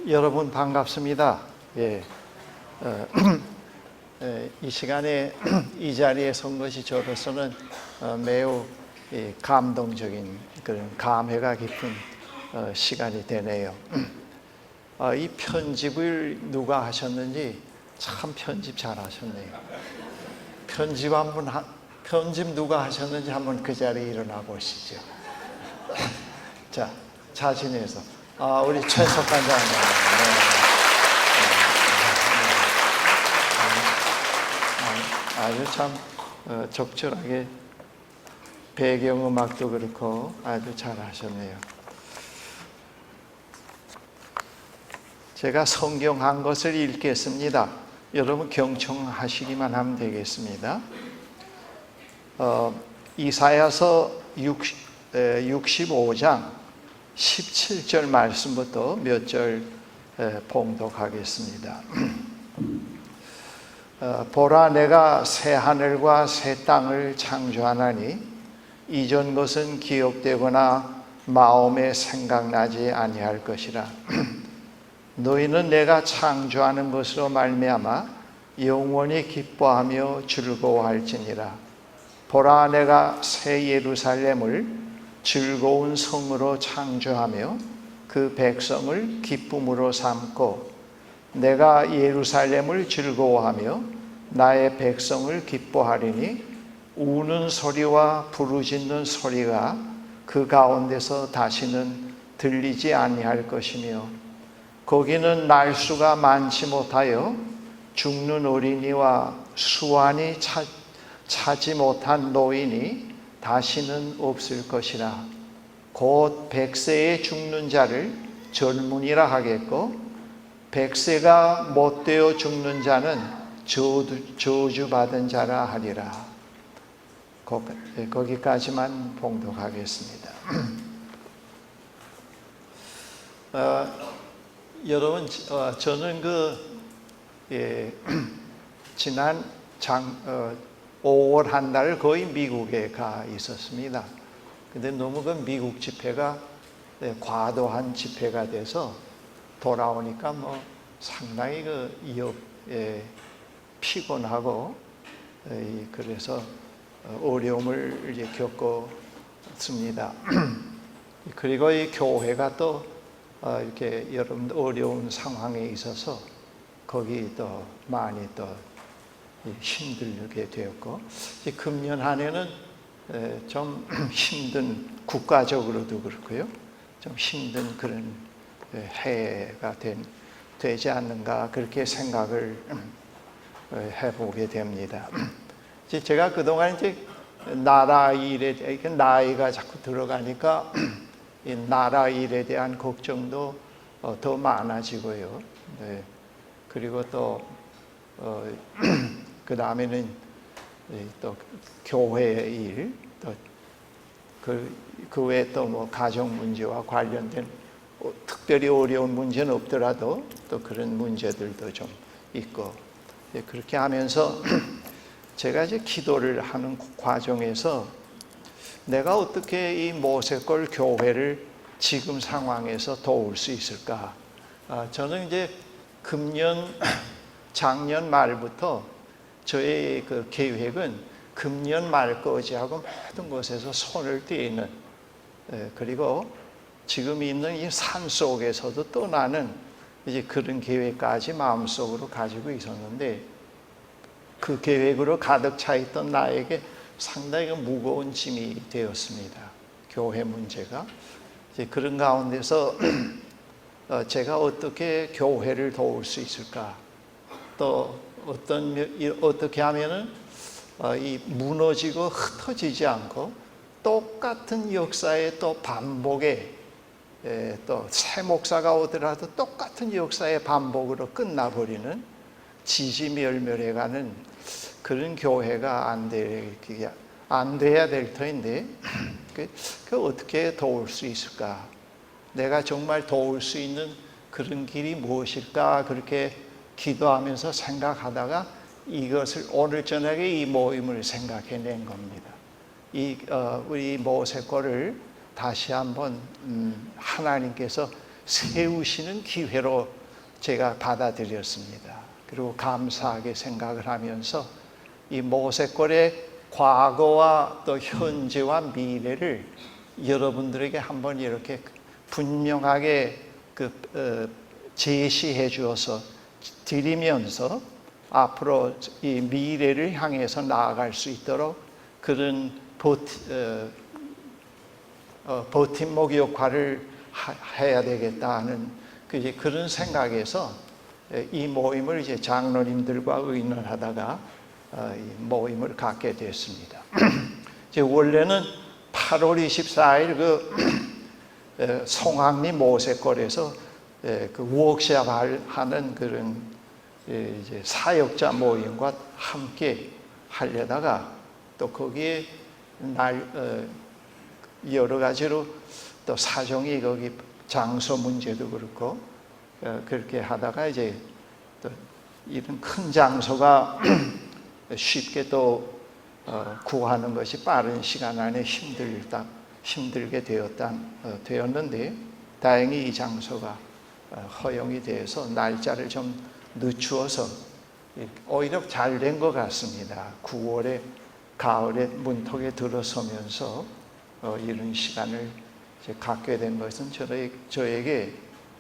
여러분 반갑습니다. 예, 어, 이 시간에 이 자리에 선 것이 저로서는 매우 감동적인 그런 감회가 깊은 시간이 되네요. 이 편집을 누가 하셨는지 참 편집 잘하셨네요. 편집 누가 하셨는지 한번 그 자리에 일어나 보시죠. 자, 자신해서 우리 최석 관장님. 아주 참 적절하게 배경음악도 그렇고 아주 잘하셨네요. 제가 성경 한 것을 읽겠습니다. 여러분 경청하시기만 하면 되겠습니다. 이사야서 65장 17절 말씀부터 몇 절 봉독하겠습니다. 보라, 내가 새 하늘과 새 땅을 창조하나니 이전 것은 기억되거나 마음에 생각나지 아니할 것이라. 너희는 내가 창조하는 것으로 말미암아 영원히 기뻐하며 즐거워할지니라. 보라, 내가 새 예루살렘을 즐거운 성으로 창조하며 그 백성을 기쁨으로 삼고, 내가 예루살렘을 즐거워하며 나의 백성을 기뻐하리니 우는 소리와 부르짖는 소리가 그 가운데서 다시는 들리지 아니할 것이며, 거기는 날수가 많지 못하여 죽는 어린이와 수완이 차지 못한 노인이 다시는 없을 것이라. 곧 100세에 죽는 자를 젊은이라 하겠고, 100세가 못되어 죽는 자는 저주받은 자라 하리라. 거기까지만 봉독하겠습니다. 여러분, 저는 지난 5월 한 달 거의 미국에 가 있었습니다. 근데 너무 그 미국 집회가 과도한 집회가 돼서 돌아오니까 상당히 피곤하고, 그래서 어려움을 이제 겪었습니다. 그리고 이 교회가 또 이렇게 여러분 어려운 상황에 있어서 거기 또 많이 또 힘들게 되었고, 금년 한 해는 좀 힘든, 국가적으로도 그렇고요, 좀 힘든 그런 해가 되지 않는가 그렇게 생각을 해보게 됩니다. 제가 그동안 이제 나라 일에 나이가 자꾸 들어가니까 이 나라 일에 대한 걱정도 더 많아지고요. 네. 그리고 또 그 다음에는 또 교회 일, 또 그 외에 또 가정 문제와 관련된 특별히 어려운 문제는 없더라도 또 그런 문제들도 좀 있고, 그렇게 하면서 제가 이제 기도를 하는 과정에서 내가 어떻게 이 모세골 교회를 지금 상황에서 도울 수 있을까? 저는 이제 작년 말부터 저의 그 계획은 금년 말까지하고 모든 곳에서 손을 떼는, 그리고 지금 있는 이 산 속에서도 떠나는 이제 그런 계획까지 마음속으로 가지고 있었는데, 그 계획으로 가득 차 있던 나에게 상당히 무거운 짐이 되었습니다. 교회 문제가. 이제 그런 가운데서 제가 어떻게 교회를 도울 수 있을까? 또 어떻게 하면은 이 무너지고 흩어지지 않고 똑같은 역사의 또 반복에, 또 새 목사가 오더라도 똑같은 역사의 반복으로 끝나버리는 지지멸멸해가는 그런 교회가 안 돼야 될 터인데, 그 어떻게 도울 수 있을까? 내가 정말 도울 수 있는 그런 길이 무엇일까? 그렇게 기도하면서 생각하다가 이것을 오늘 저녁에 이 모임을 생각해낸 겁니다. 우리 모세골을 다시 한번 하나님께서 세우시는 기회로 제가 받아들였습니다. 그리고 감사하게 생각을 하면서 이 모세골의 과거와 또 현재와 미래를 여러분들에게 한번 이렇게 분명하게 제시해 주어서 드리면서 앞으로 이 미래를 향해서 나아갈 수 있도록 그런 버팀목 역할을 해야 되겠다 하는 그런 생각에서 이 모임을 이제 장로님들과 의논하다가 이 모임을 갖게 됐습니다. 이제 원래는 8월 24일 송악리 모세골에서 그 워크숍 하는 그런 이제 사역자 모임과 함께 하려다가 또 거기에 여러 가지로 또 사정이 거기 장소 문제도 그렇고 그렇게 하다가 이제 또 이런 큰 장소가 쉽게 또 구하는 것이 빠른 시간 안에 힘들게 되었는데 다행히 이 장소가 허용이 돼서 날짜를 좀 늦추어서 오히려 잘 된 것 같습니다. 9월에 가을에 문턱에 들어서면서 이런 시간을 이제 갖게 된 것은 저에게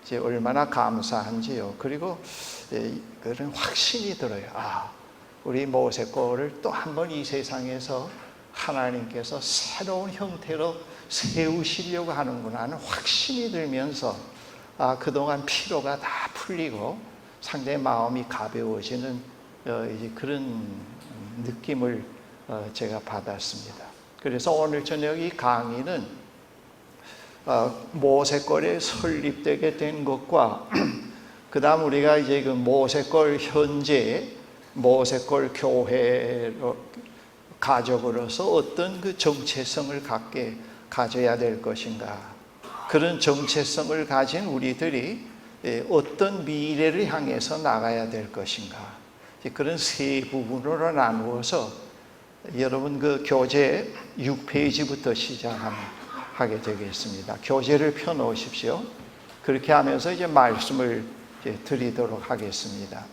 이제 얼마나 감사한지요. 그리고 그런 확신이 들어요. 우리 모세골을 또 한 번 이 세상에서 하나님께서 새로운 형태로 세우시려고 하는구나 하는 확신이 들면서 그동안 피로가 다 풀리고 상당히 마음이 가벼워지는 이제 그런 느낌을 제가 받았습니다. 그래서 오늘 저녁 이 강의는 모세골에 설립되게 된 것과 그 다음 우리가 이제 그 모세골 현재 모세골 교회로 가족으로서 어떤 그 정체성을 가져야 될 것인가, 그런 정체성을 가진 우리들이 어떤 미래를 향해서 나가야 될 것인가, 그런 세 부분으로 나누어서 여러분 그 교재 6페이지부터 시작하게 되겠습니다. 교재를 펴놓으십시오. 그렇게 하면서 이제 말씀을 이제 드리도록 하겠습니다.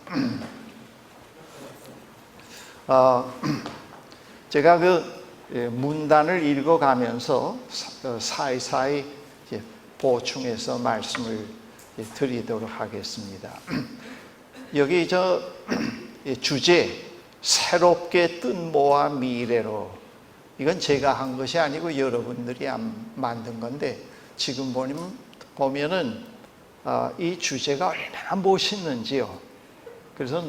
제가 그 문단을 읽어가면서 사이사이 이제 보충해서 말씀을 드리도록 하겠습니다. 여기 주제 새롭게 뜬 모아 미래로, 이건 제가 한 것이 아니고 여러분들이 만든 건데 지금 보면은 이 주제가 얼마나 멋있는지요. 그래서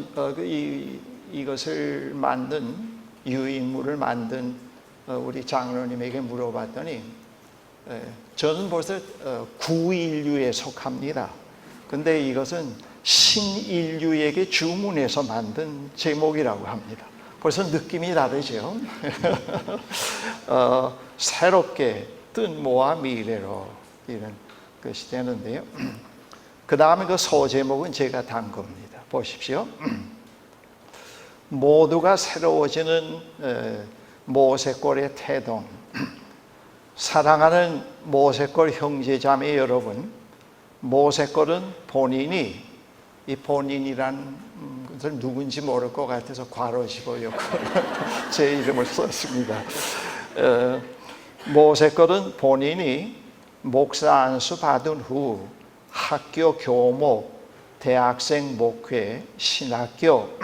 이것을 만든 유인물을 만든 우리 장로님에게 물어봤더니 저는 벌써 구인류에 속합니다. 근데 이것은 신인류에게 주문해서 만든 제목이라고 합니다. 벌써 느낌이 다르죠. 새롭게 뜬 모아 미래로 이런 것이 되는데요. 그 다음에 그 소제목은 제가 단 겁니다. 보십시오. 모두가 새로워지는 모세골의 태동. 사랑하는 모세골 형제자매 여러분, 모세골은 본인이, 이 본인이란 것을 누군지 모를 것 같아서 괄호 집어넣고 제 이름을 썼습니다. 모세골은 본인이 목사 안수 받은 후 학교 교목, 대학생 목회, 신학교,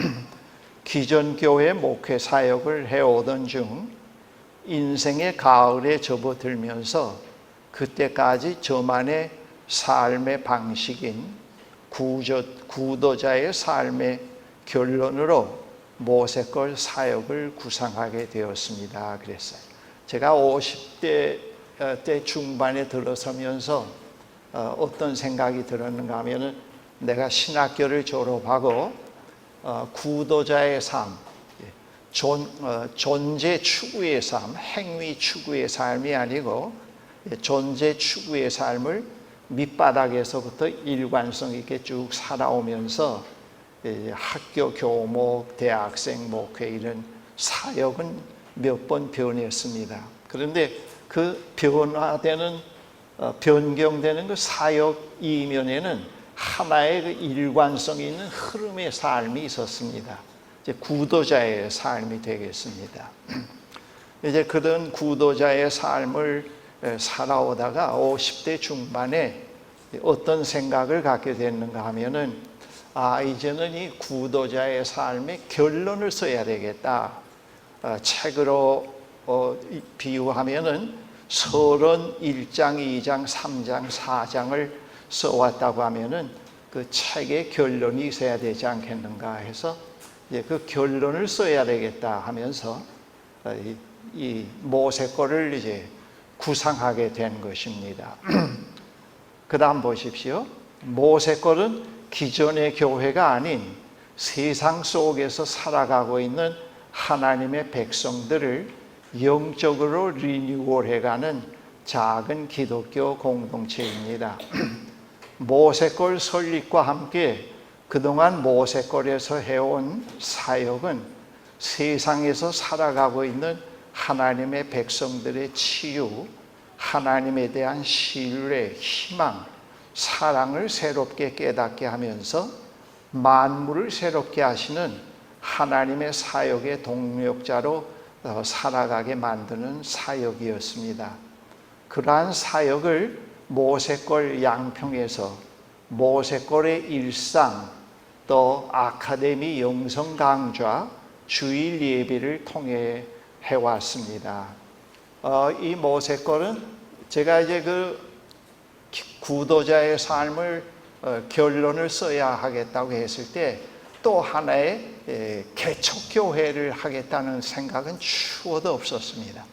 기존교회 목회 사역을 해오던 중 인생의 가을에 접어들면서 그때까지 저만의 삶의 방식인 구도자의 삶의 결론으로 모세골 사역을 구상하게 되었습니다. 그랬어요. 제가 50대 때 중반에 들어서면서 어떤 생각이 들었는가 하면은 내가 신학교를 졸업하고 구도자의 삶, 존재 추구의 삶, 행위 추구의 삶이 아니고 존재 추구의 삶을 밑바닥에서부터 일관성 있게 쭉 살아오면서 학교 교목, 대학생 목회 이런 사역은 몇 번 변했습니다. 그런데 그 변화되는 변경되는 그 사역 이면에는 하나의 그 일관성 있는 흐름의 삶이 있었습니다. 이제 구도자의 삶이 되겠습니다. 이제 그런 구도자의 삶을 살아오다가 50대 중반에 어떤 생각을 갖게 됐는가 하면은, 이제는 이 구도자의 삶의 결론을 써야 되겠다. 책으로 비유하면은 서론 1장, 2장, 3장, 4장을 써왔다고 하면은 그 책의 결론이 있어야 되지 않겠는가 해서 이제 그 결론을 써야 되겠다 하면서 이 모세거를 이제 구상하게 된 것입니다. 그 다음 보십시오. 모세거는 기존의 교회가 아닌 세상 속에서 살아가고 있는 하나님의 백성들을 영적으로 리뉴얼해가는 작은 기독교 공동체입니다. 모세골 설립과 함께 그동안 모세골에서 해온 사역은 세상에서 살아가고 있는 하나님의 백성들의 치유, 하나님에 대한 신뢰, 희망, 사랑을 새롭게 깨닫게 하면서 만물을 새롭게 하시는 하나님의 사역의 동력자로 살아가게 만드는 사역이었습니다. 그러한 사역을 모세골 양평에서 모세골의 일상, 또 아카데미 영성 강좌, 주일 예배를 통해 해왔습니다. 이 모세골은 제가 이제 그 구도자의 삶을 결론을 써야 하겠다고 했을 때 또 하나의 개척교회를 하겠다는 생각은 추호도 없었습니다.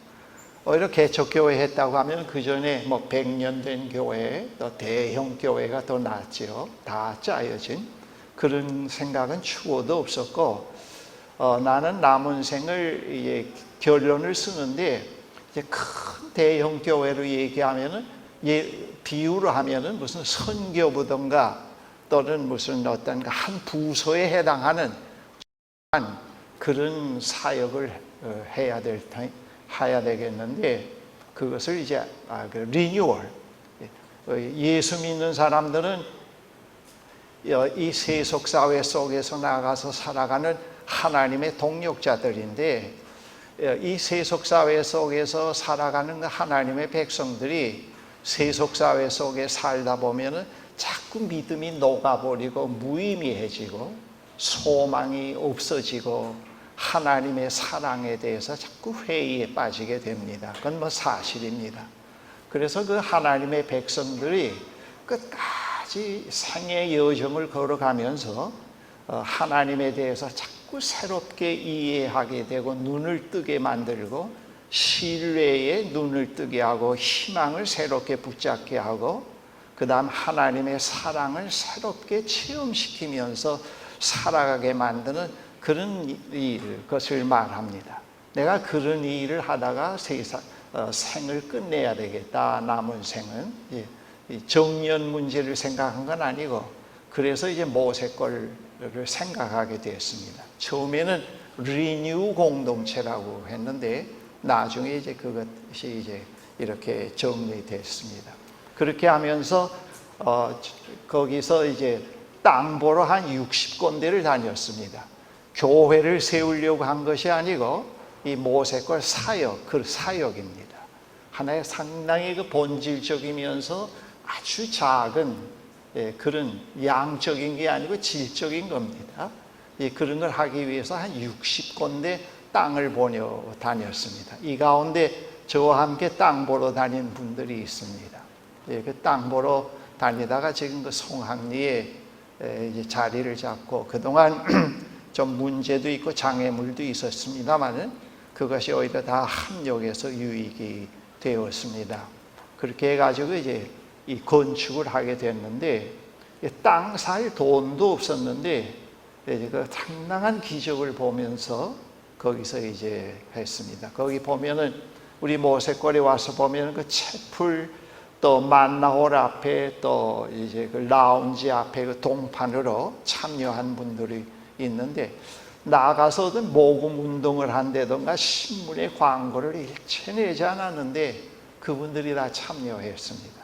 오히려 개척교회 했다고 하면 그 전에 뭐 100년 된 교회, 또 대형 교회가 더 낫죠. 다 짜여진 그런 생각은 추호도 없었고, 나는 남은 생을 결론을 쓰는데 이제 큰 대형 교회로 얘기하면은 비유로 하면은 무슨 선교부든가 또는 무슨 어떤 한 부서에 해당하는 그런 사역을 해야 되겠는데, 그것을 이제 리뉴얼, 예수 믿는 사람들은 이 세속 사회 속에서 나가서 살아가는 하나님의 동력자들인데, 이 세속 사회 속에서 살아가는 하나님의 백성들이 세속 사회 속에 살다 보면은 자꾸 믿음이 녹아버리고 무의미해지고 소망이 없어지고 하나님의 사랑에 대해서 자꾸 회의에 빠지게 됩니다. 그건 뭐 사실입니다. 그래서 그 하나님의 백성들이 끝까지 생의 여정을 걸어가면서 하나님에 대해서 자꾸 새롭게 이해하게 되고 눈을 뜨게 만들고 신뢰에 눈을 뜨게 하고 희망을 새롭게 붙잡게 하고 그 다음 하나님의 사랑을 새롭게 체험시키면서 살아가게 만드는 그런 것을 말합니다. 내가 그런 일을 하다가 생을 끝내야 되겠다. 남은 생은 정년 문제를 생각한 건 아니고, 그래서 이제 모세골을 생각하게 되었습니다. 처음에는 리뉴 공동체라고 했는데 나중에 이제 그것이 이제 이렇게 정리됐습니다. 그렇게 하면서 거기서 이제 땅 보러 한 60군데를 다녔습니다. 교회를 세우려고 한 것이 아니고 이 모세골 사역, 그 사역입니다. 하나의 상당히 그 본질적이면서 아주 작은 그런 양적인 게 아니고 질적인 겁니다. 그런 걸 하기 위해서 한 60군데 땅을 보러 다녔습니다. 이 가운데 저와 함께 땅 보러 다닌 분들이 있습니다. 그 땅 보러 다니다가 지금 그 송악리에 이제 자리를 잡고, 그동안 좀 문제도 있고 장애물도 있었습니다만은 그것이 오히려 다 합력해서 유익이 되었습니다. 그렇게 해가지고 이제 이 건축을 하게 됐는데, 땅 살 돈도 없었는데 그 상당한 기적을 보면서 거기서 이제 했습니다. 거기 보면은 우리 모세골에 와서 보면은 그 채플, 또 만나홀 앞에, 또 이제 그 라운지 앞에 그 동판으로 참여한 분들이 있는데, 나가서든 모금 운동을 한다던가 신문에 광고를 일체 내지 않았는데 그분들이 다 참여했습니다.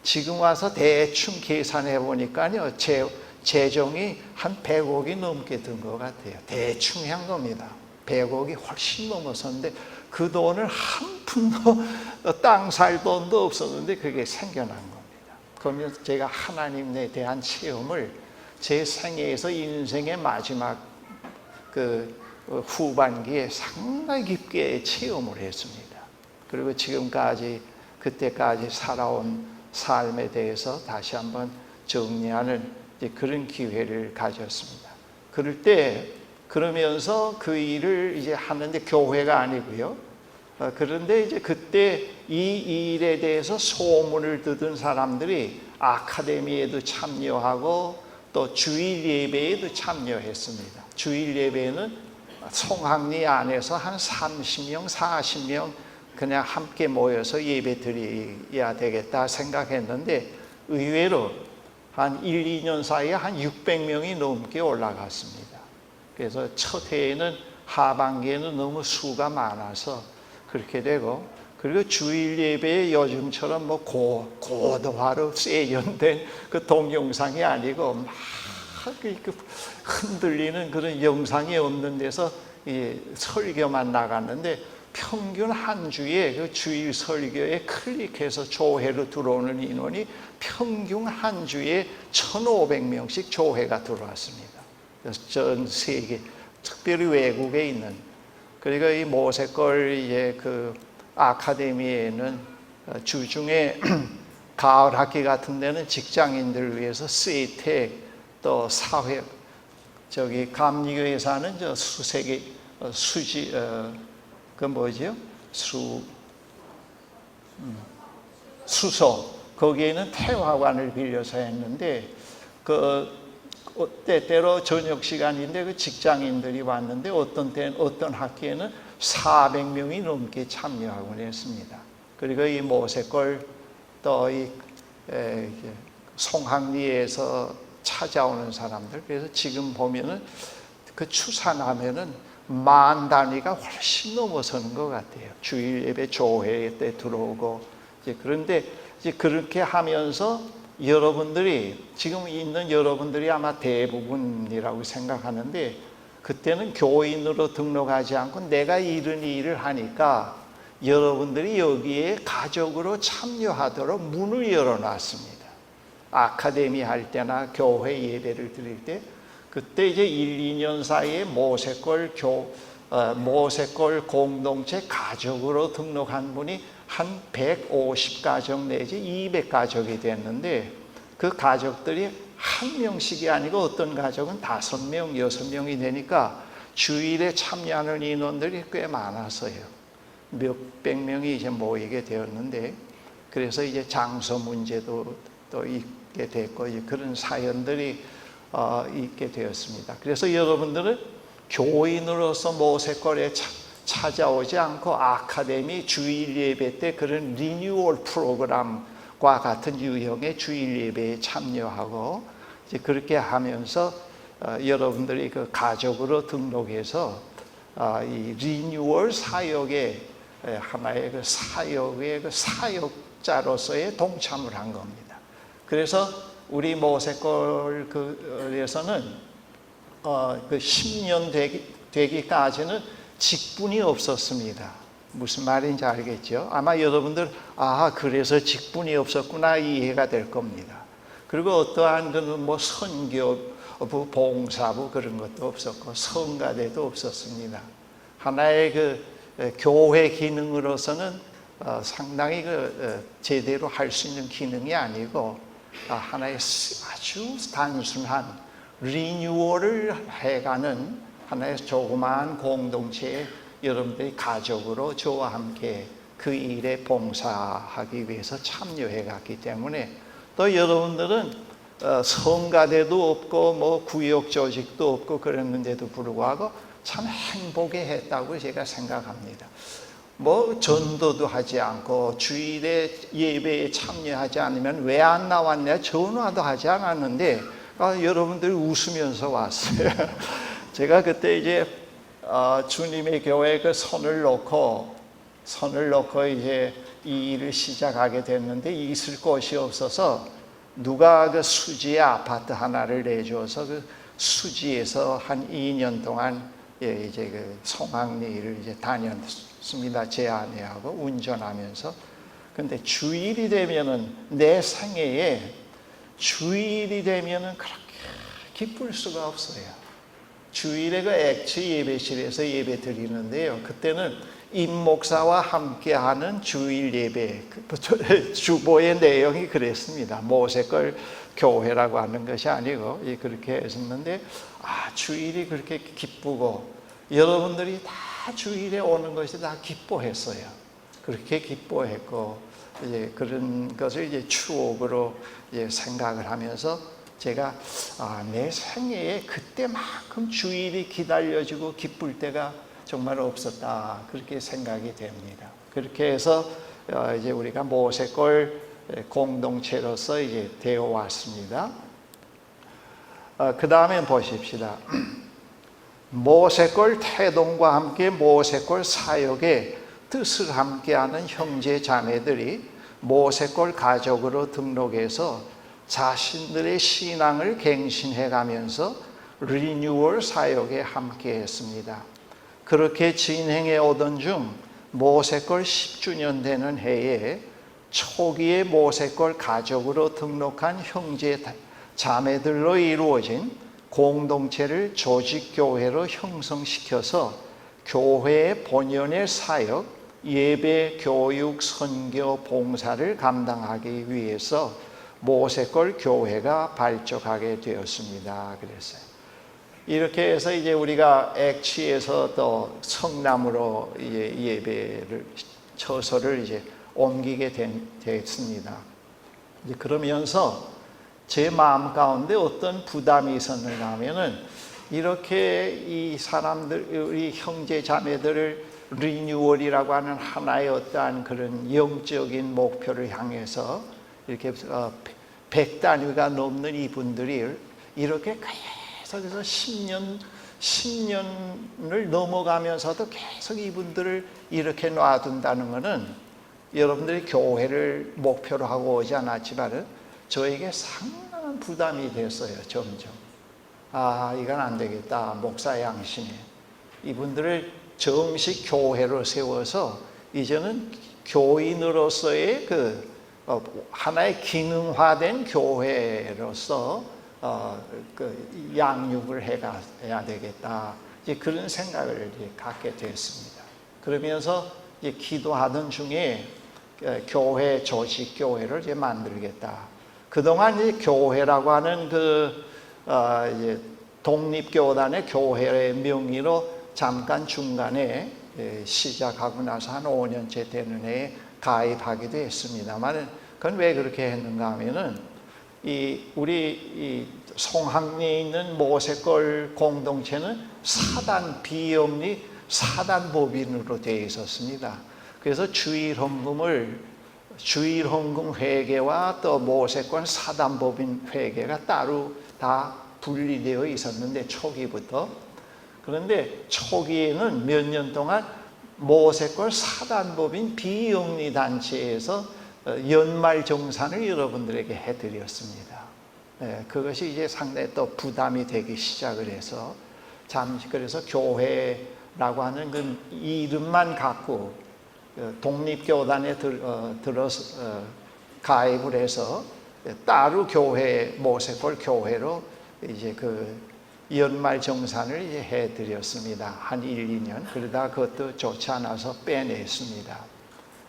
지금 와서 대충 계산해 보니까요, 재정이 한 100억이 넘게 든 것 같아요. 대충 한 겁니다. 100억이 훨씬 넘었었는데 그 돈을 한 푼도 땅 살 돈도 없었는데 그게 생겨난 겁니다. 그러면 제가 하나님에 대한 체험을 제 생애에서 인생의 마지막 그 후반기에 상당히 깊게 체험을 했습니다. 그리고 지금까지 그때까지 살아온 삶에 대해서 다시 한번 정리하는 그런 기회를 가졌습니다. 그러면서 그 일을 이제 하는데 교회가 아니고요. 그런데 이제 그때 이 일에 대해서 소문을 듣은 사람들이 아카데미에도 참여하고 또 주일 예배에도 참여했습니다. 주일 예배는 송학리 안에서 한 30명, 40명 그냥 함께 모여서 예배 드려야 되겠다 생각했는데 의외로 한 1, 2년 사이에 한 600명이 넘게 올라갔습니다. 그래서 첫 해에는 하반기에는 너무 수가 많아서 그렇게 되고, 그리고 주일 예배에 요즘처럼 뭐 고도화로 세련된 그 동영상이 아니고 막 흔들리는 그런 영상이 없는 데서 설교만 나갔는데 평균 한 주에 그 주일 설교에 클릭해서 조회로 들어오는 인원이 평균 한 주에 1,500명씩 조회가 들어왔습니다. 그래서 전 세계, 특별히 외국에 있는, 그리고 이 모세골 이제 그 아카데미에는 주중에 가을 학기 같은 데는 직장인들을 위해서 세택 또 사회 감리교에서는 저 수세기 수지 그 뭐죠? 수소 거기에는 태화관을 빌려서 했는데 때때로 저녁 시간인데 그 직장인들이 왔는데 어떤 학기에는 400명이 넘게 참여하곤 했습니다. 그리고 이 모세골 또 이 송학리에서 찾아오는 사람들, 그래서 지금 보면은 그 추산하면은 만 단위가 훨씬 넘어서는 것 같아요. 주일 예배 조회 때 들어오고 그런데 이제 그렇게 하면서 여러분들이 지금 있는 여러분들이 아마 대부분이라고 생각하는데 그때는 교인으로 등록하지 않고 내가 이런 일을 하니까 여러분들이 여기에 가족으로 참여하도록 문을 열어놨습니다. 아카데미 할 때나 교회 예배를 드릴 때 그때 이제 1, 2년 사이에 모세골 공동체 가족으로 등록한 분이 한 150가족 내지 200가족이 됐는데 그 가족들이 한 명씩이 아니고 어떤 가족은 5명, 6명이 되니까 주일에 참여하는 인원들이 꽤 많았어요. 몇백 명이 이제 모이게 되었는데 그래서 이제 장소 문제도 또 있게 됐고 그런 사연들이 있게 되었습니다. 그래서 여러분들은 교인으로서 모세골에 찾아오지 않고 아카데미 주일 예배 때 그런 리뉴얼 프로그램과 같은 유형의 주일 예배에 참여하고 이제 그렇게 하면서 여러분들이 그 가족으로 등록해서 이 리뉴얼 사역의 하나의 그 사역의 그 사역자로서의 동참을 한 겁니다. 그래서 우리 모세골에서는 그 10년 되기까지는 직분이 없었습니다. 무슨 말인지 알겠죠? 아마 여러분들 그래서 직분이 없었구나 이해가 될 겁니다. 그리고 어떠한 뭐 선교부, 봉사부 그런 것도 없었고 성가대도 없었습니다. 하나의 그 교회 기능으로서는 상당히 제대로 할 수 있는 기능이 아니고 하나의 아주 단순한 리뉴얼을 해가는 하나의 조그마한 공동체에 여러분들이 가족으로 저와 함께 그 일에 봉사하기 위해서 참여해 갔기 때문에 또 여러분들은 성가대도 없고 뭐 구역 조직도 없고 그랬는데도 불구하고 참 행복해 했다고 제가 생각합니다. 뭐 전도도 하지 않고 주일에 예배에 참여하지 않으면 왜 안 나왔냐 전화도 하지 않았는데 여러분들이 웃으면서 왔어요. 제가 그때 이제 주님의 교회에 그 손을 놓고 이제 이 일을 시작하게 됐는데 있을 곳이 없어서 누가 그 수지에 아파트 하나를 내줘서 그 수지에서 한 2년 동안 이제 그 송악리를 이제 다녔습니다. 제 아내하고 운전하면서. 근데 주일이 되면은 내 생애에 주일이 되면은 그렇게 기쁠 수가 없어요. 주일에 그 액치 예배실에서 예배 드리는데요. 그때는 임 목사와 함께하는 주일 예배, 주보의 내용이 그랬습니다. 모세걸 교회라고 하는 것이 아니고 그렇게 했었는데, 주일이 그렇게 기쁘고 여러분들이 다 주일에 오는 것이 다 기뻐했어요. 그렇게 기뻐했고 이제 그런 것을 이제 추억으로 이제 생각을 하면서 제가 내 생애에 그때만큼 주일이 기다려지고 기쁠 때가 정말 없었다, 그렇게 생각이 됩니다. 그렇게 해서 이제 우리가 모세골 공동체로서 이제 되어 왔습니다. 그 다음에 보십시다. 모세골 태동과 함께 모세골 사역에 뜻을 함께하는 형제 자매들이 모세골 가족으로 등록해서 자신들의 신앙을 갱신해 가면서 리뉴얼 사역에 함께했습니다. 그렇게 진행해 오던 중 모세골 10주년 되는 해에 초기에 모세골 가족으로 등록한 형제 자매들로 이루어진 공동체를 조직교회로 형성시켜서 교회의 본연의 사역, 예배, 교육, 선교, 봉사를 감당하기 위해서 모세골 교회가 발족하게 되었습니다. 그랬어요. 이렇게 해서 이제 우리가 액취에서 또 성남으로 이제 예배를 처소를 이제 옮기게 됐습니다. 이제 그러면서 제 마음 가운데 어떤 부담이 있었는가 하면은, 이렇게 이 사람들, 우리 형제 자매들을 리뉴얼이라고 하는 하나의 어떠한 그런 영적인 목표를 향해서 이렇게 100단위가 넘는 이분들이 이렇게 계속해서 10년을 넘어가면서도 계속 이분들을 이렇게 놔둔다는 것은 여러분들이 교회를 목표로 하고 오지 않았지만 저에게 상당한 부담이 됐어요. 점점 이건 안 되겠다, 목사 양심에 이분들을 정식 교회로 세워서 이제는 교인으로서의 그 하나의 기능화된 교회로서 그 양육을 해야 되겠다, 이제 그런 생각을 이제 갖게 되었습니다. 그러면서 이제 기도하던 중에 교회, 조직 교회를 이제 만들겠다. 그동안 이 교회라고 하는 이제 독립교단의 교회의 명의로 잠깐 중간에 시작하고 나서 한 5년째 되는 해에 가입하기도 했습니다만, 그건 왜 그렇게 했는가 하면은 우리 송악리에 있는 모세골 공동체는 비영리 사단법인으로 되어 있었습니다. 그래서 주일헌금 회계와 또 모세골 사단법인 회계가 따로 다 분리되어 있었는데, 초기부터. 그런데 초기에는 몇 년 동안 모세골 사단법인 비영리 단체에서 연말 정산을 여러분들에게 해드렸습니다. 그것이 이제 상당히 또 부담이 되기 시작을 해서 그래서 교회라고 하는 그 이름만 갖고 독립교단에 들어서 가입을 해서 따로 모세골 교회로 이제 그 연말 정산을 이제 해드렸습니다. 한 1, 2년. 그러다 그것도 좋지 않아서 빼냈습니다.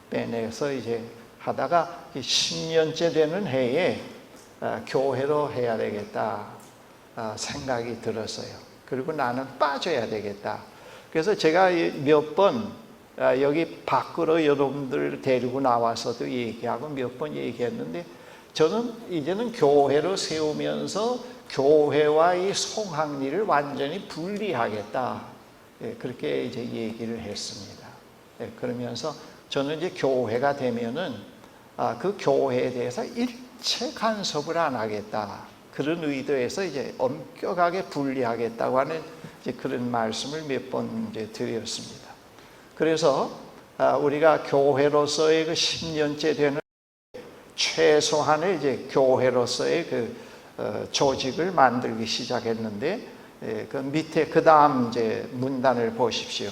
빼내서 이제 하다가 10년째 되는 해에 교회로 해야 되겠다 생각이 들었어요. 그리고 나는 빠져야 되겠다. 그래서 제가 몇 번 여기 밖으로 여러분들 데리고 나와서도 얘기하고 몇 번 얘기했는데, 저는 이제는 교회로 세우면서 교회와 이 송악리를 완전히 분리하겠다, 그렇게 이제 얘기를 했습니다. 그러면서 저는 이제 교회가 되면은 그 교회에 대해서 일체 간섭을 안 하겠다, 그런 의도에서 이제 엄격하게 분리하겠다고 하는 이제 그런 말씀을 몇 번 이제 드렸습니다. 그래서 우리가 교회로서의 그 10년째 되는 최소한의 이제 교회로서의 조직을 만들기 시작했는데, 그 밑에 그 다음 이제 문단을 보십시오.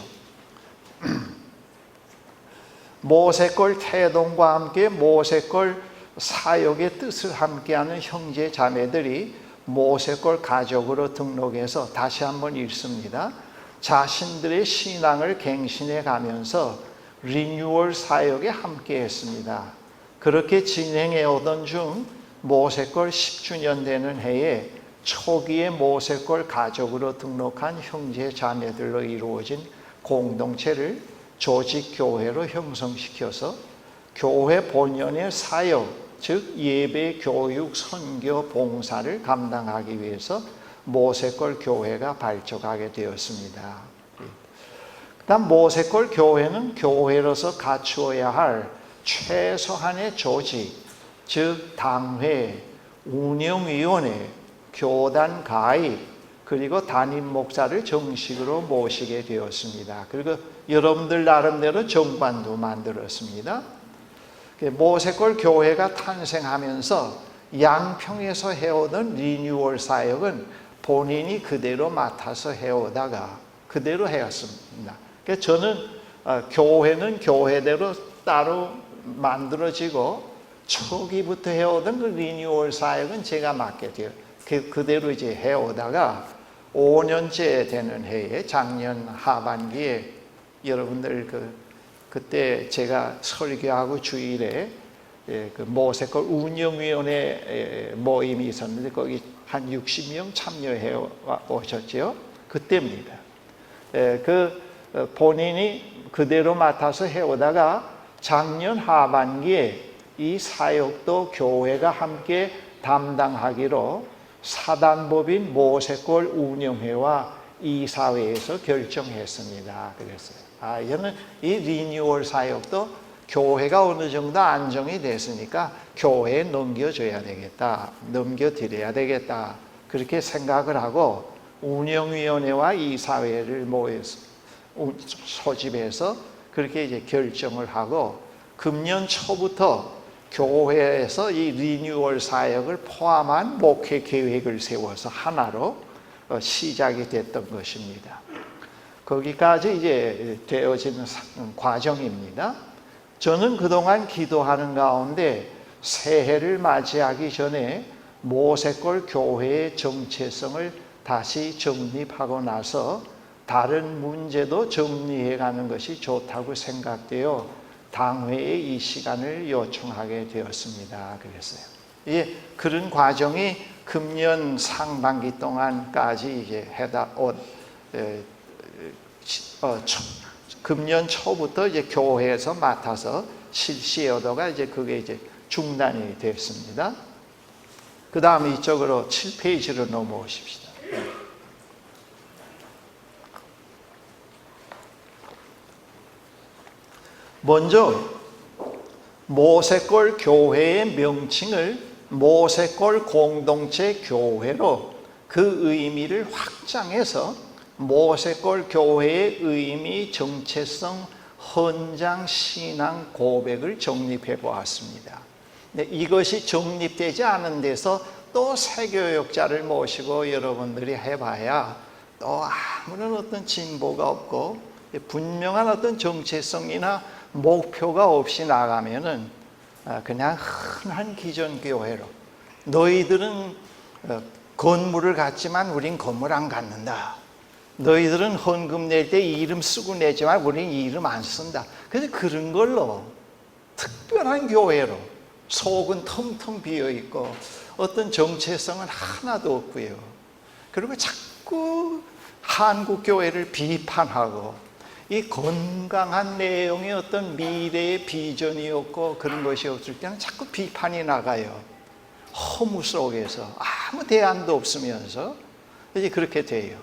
모세골 태동과 함께 모세골 사역의 뜻을 함께하는 형제 자매들이 모세골 가족으로 등록해서, 다시 한번 읽습니다. 자신들의 신앙을 갱신해 가면서 리뉴얼 사역에 함께했습니다. 그렇게 진행해 오던 중 모세골 10주년 되는 해에 초기에 모세골 가족으로 등록한 형제 자매들로 이루어진 공동체를 조직교회로 형성시켜서 교회 본연의 사역, 즉 예배, 교육, 선교, 봉사를 감당하기 위해서 모세골 교회가 발족하게 되었습니다. 그다음 모세골 교회는 교회로서 갖추어야 할 최소한의 조직, 즉 당회, 운영위원회, 교단 가입, 그리고 담임 목사를 정식으로 모시게 되었습니다. 그리고 여러분들 나름대로 정관도 만들었습니다. 모세골 교회가 탄생하면서 양평에서 해오던 리뉴얼 사역은 본인이 그대로 맡아서 해오다가 그대로 해왔습니다. 그래서 저는 교회는 교회대로 따로 만들어지고 초기부터 해오던 그 리뉴얼 사역은 제가 맡게 돼요. 그대로 이제 해오다가 5년째 되는 해에 작년 하반기에 여러분들 그때 제가 설교하고 주일에 그 모세골 운영위원회 모임이 있었는데 거기 한 60명 참여해 오셨죠. 그때입니다. 본인이 그대로 맡아서 해오다가 작년 하반기에 이 사역도 교회가 함께 담당하기로 사단법인 모세골 운영회와 이사회에서 결정했습니다. 그랬어요. 저는 이 리뉴얼 사역도 교회가 어느 정도 안정이 됐으니까 교회에 넘겨줘야 되겠다, 넘겨드려야 되겠다, 그렇게 생각을 하고 운영위원회와 이사회를 모여서 소집해서 그렇게 이제 결정을 하고, 금년 초부터 교회에서 이 리뉴얼 사역을 포함한 목회 계획을 세워서 하나로 시작이 됐던 것입니다. 거기까지 이제 되어지는 과정입니다. 저는 그동안 기도하는 가운데 새해를 맞이하기 전에 모세골 교회의 정체성을 다시 정립하고 나서 다른 문제도 정리해 가는 것이 좋다고 생각되어 당회에 이 시간을 요청하게 되었습니다. 그랬어요. 그런 과정이 금년 상반기 동안까지 이제 금년 초부터 이제 교회에서 맡아서 실시하다가 이제 그게 이제 중단이 됐습니다. 그 다음 이쪽으로 7페이지로 넘어오십시다. 먼저 모세골 교회의 명칭을 모세골 공동체 교회로 그 의미를 확장해서 모세골 교회의 의미, 정체성, 헌장, 신앙, 고백을 정립해 보았습니다. 이것이 정립되지 않은 데서 또 새교역자를 모시고 여러분들이 해봐야 또 아무런 어떤 진보가 없고 분명한 어떤 정체성이나 목표가 없이 나가면은 그냥 흔한 기존 교회로, 너희들은 건물을 갖지만 우린 건물 안 갖는다, 너희들은 헌금 낼 때 이름 쓰고 내지만 우린 이름 안 쓴다. 그래서 그런 걸로 특별한 교회로 속은 텅텅 비어 있고 어떤 정체성은 하나도 없고요. 그리고 자꾸 한국 교회를 비판하고 이 건강한 내용의 어떤 미래의 비전이 없고 그런 것이 없을 때는 자꾸 비판이 나가요. 허무 속에서 아무 대안도 없으면서 이제 그렇게 돼요.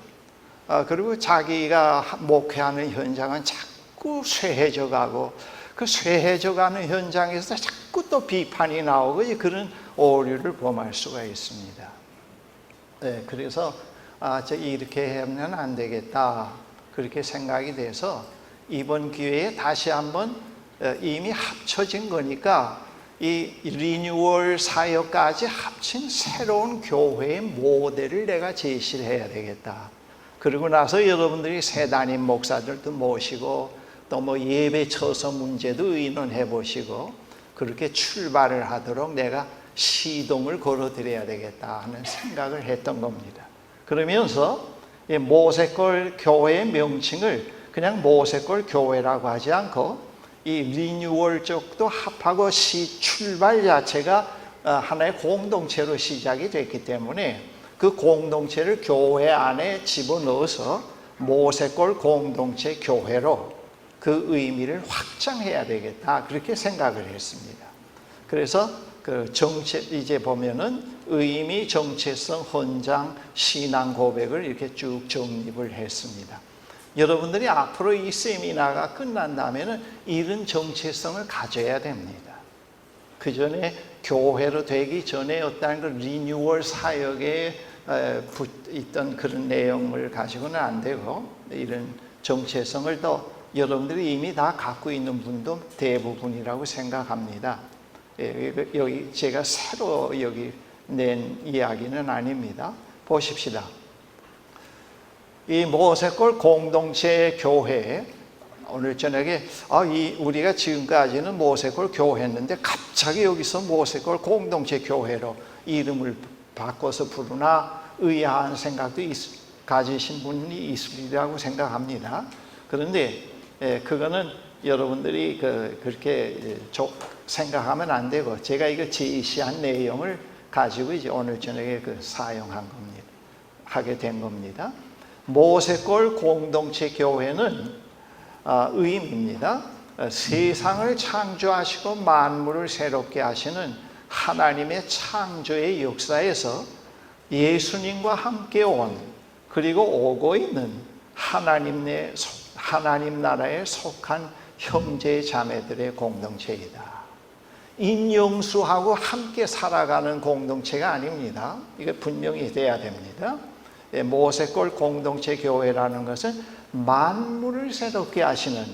그리고 자기가 목회하는 현장은 자꾸 쇠해져 가고 그 쇠해져 가는 현장에서 자꾸 또 비판이 나오고 그런 오류를 범할 수가 있습니다. 그래서 이렇게 하면 안 되겠다, 그렇게 생각이 돼서 이번 기회에 다시 한번 이미 합쳐진 거니까 이 리뉴얼 사역까지 합친 새로운 교회의 모델을 내가 제시를 해야 되겠다. 그리고 나서 여러분들이 새 담임 목사들도 모시고 또 뭐 예배 처서 문제도 의논해 보시고 그렇게 출발을 하도록 내가 시동을 걸어드려야 되겠다 하는 생각을 했던 겁니다. 그러면서 모세골 교회의 명칭을 그냥 모세골 교회라고 하지 않고 이 리뉴얼 쪽도 합하고 출발 자체가 하나의 공동체로 시작이 됐기 때문에 그 공동체를 교회 안에 집어넣어서 모세골 공동체 교회로 그 의미를 확장해야 되겠다 그렇게 생각을 했습니다. 그래서 그 이제 보면은 의미, 정체성, 헌장, 신앙 고백을 이렇게 쭉 정립을 했습니다. 여러분들이 앞으로 이 세미나가 끝난 다음에는 이런 정체성을 가져야 됩니다. 그 전에 교회로 되기 전에 어떤 그 리뉴얼 사역에 있던 그런 내용을 가지고는 안 되고 이런 정체성을 더 여러분들이 이미 다 갖고 있는 분도 대부분이라고 생각합니다. 여기 제가 새로 여기 낸 이야기는 아닙니다. 보십시다. 이 모세골 공동체 교회 오늘 저녁에 우리가 지금까지는 모세골 교회였는데 갑자기 여기서 모세골 공동체 교회로 이름을 바꿔서 부르나 의아한 생각도 가지신 분이 있으리라고 생각합니다. 그런데 그거는 여러분들이 그렇게 생각하면 안 되고 제가 이거 제시한 내용을 가지고 이제 오늘 저녁에 사용한 겁니다. 하게 된 겁니다. 모세골 공동체 교회는 의미입니다. 세상을 창조하시고 만물을 새롭게 하시는 하나님의 창조의 역사에서 예수님과 함께 온 그리고 오고 있는 하나님 나라에 속한 형제 자매들의 공동체이다. 인용수하고 함께 살아가는 공동체가 아닙니다. 이게 분명히 돼야 됩니다. 모세골 공동체 교회라는 것은 만물을 새롭게 하시는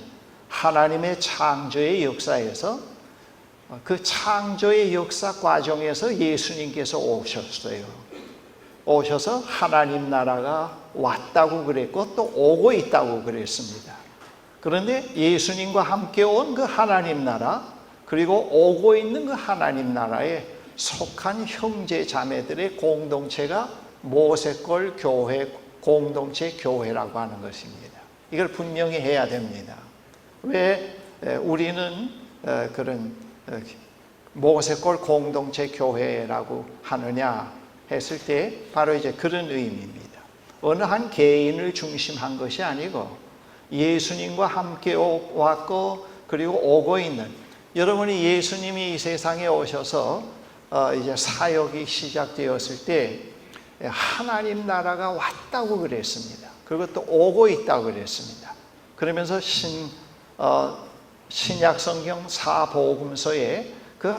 하나님의 창조의 역사에서 그 창조의 역사 과정에서 예수님께서 오셔서 하나님 나라가 왔다고 그랬고 또 오고 있다고 그랬습니다. 그런데 예수님과 함께 온 그 하나님 나라 그리고 오고 있는 그 하나님 나라에 속한 형제 자매들의 공동체가 모세골 교회 공동체 교회라고 하는 것입니다. 이걸 분명히 해야 됩니다. 왜 우리는 그런 모세골 공동체 교회라고 하느냐 했을 때 바로 이제 그런 의미입니다. 어느 한 개인을 중심한 것이 아니고 예수님과 함께 왔고 그리고 오고 있는 여러분이 예수님이 이 세상에 오셔서 이제 사역이 시작되었을 때 하나님 나라가 왔다고 그랬습니다. 그리고 또 오고 있다고 그랬습니다. 그러면서 신약 성경 사복음서에 그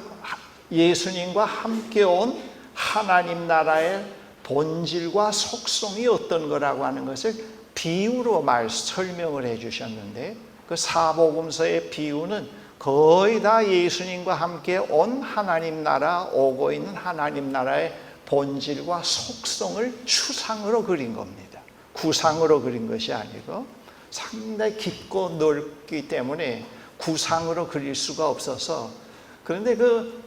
예수님과 함께 온 하나님 나라의 본질과 속성이 어떤 거라고 하는 것을 비유로 설명을 해 주셨는데 그 사복음서의 비유는 거의 다 예수님과 함께 온 하나님 나라, 오고 있는 하나님 나라의 본질과 속성을 추상으로 그린 겁니다. 구상으로 그린 것이 아니고 상당히 깊고 넓기 때문에 구상으로 그릴 수가 없어서 그런데 그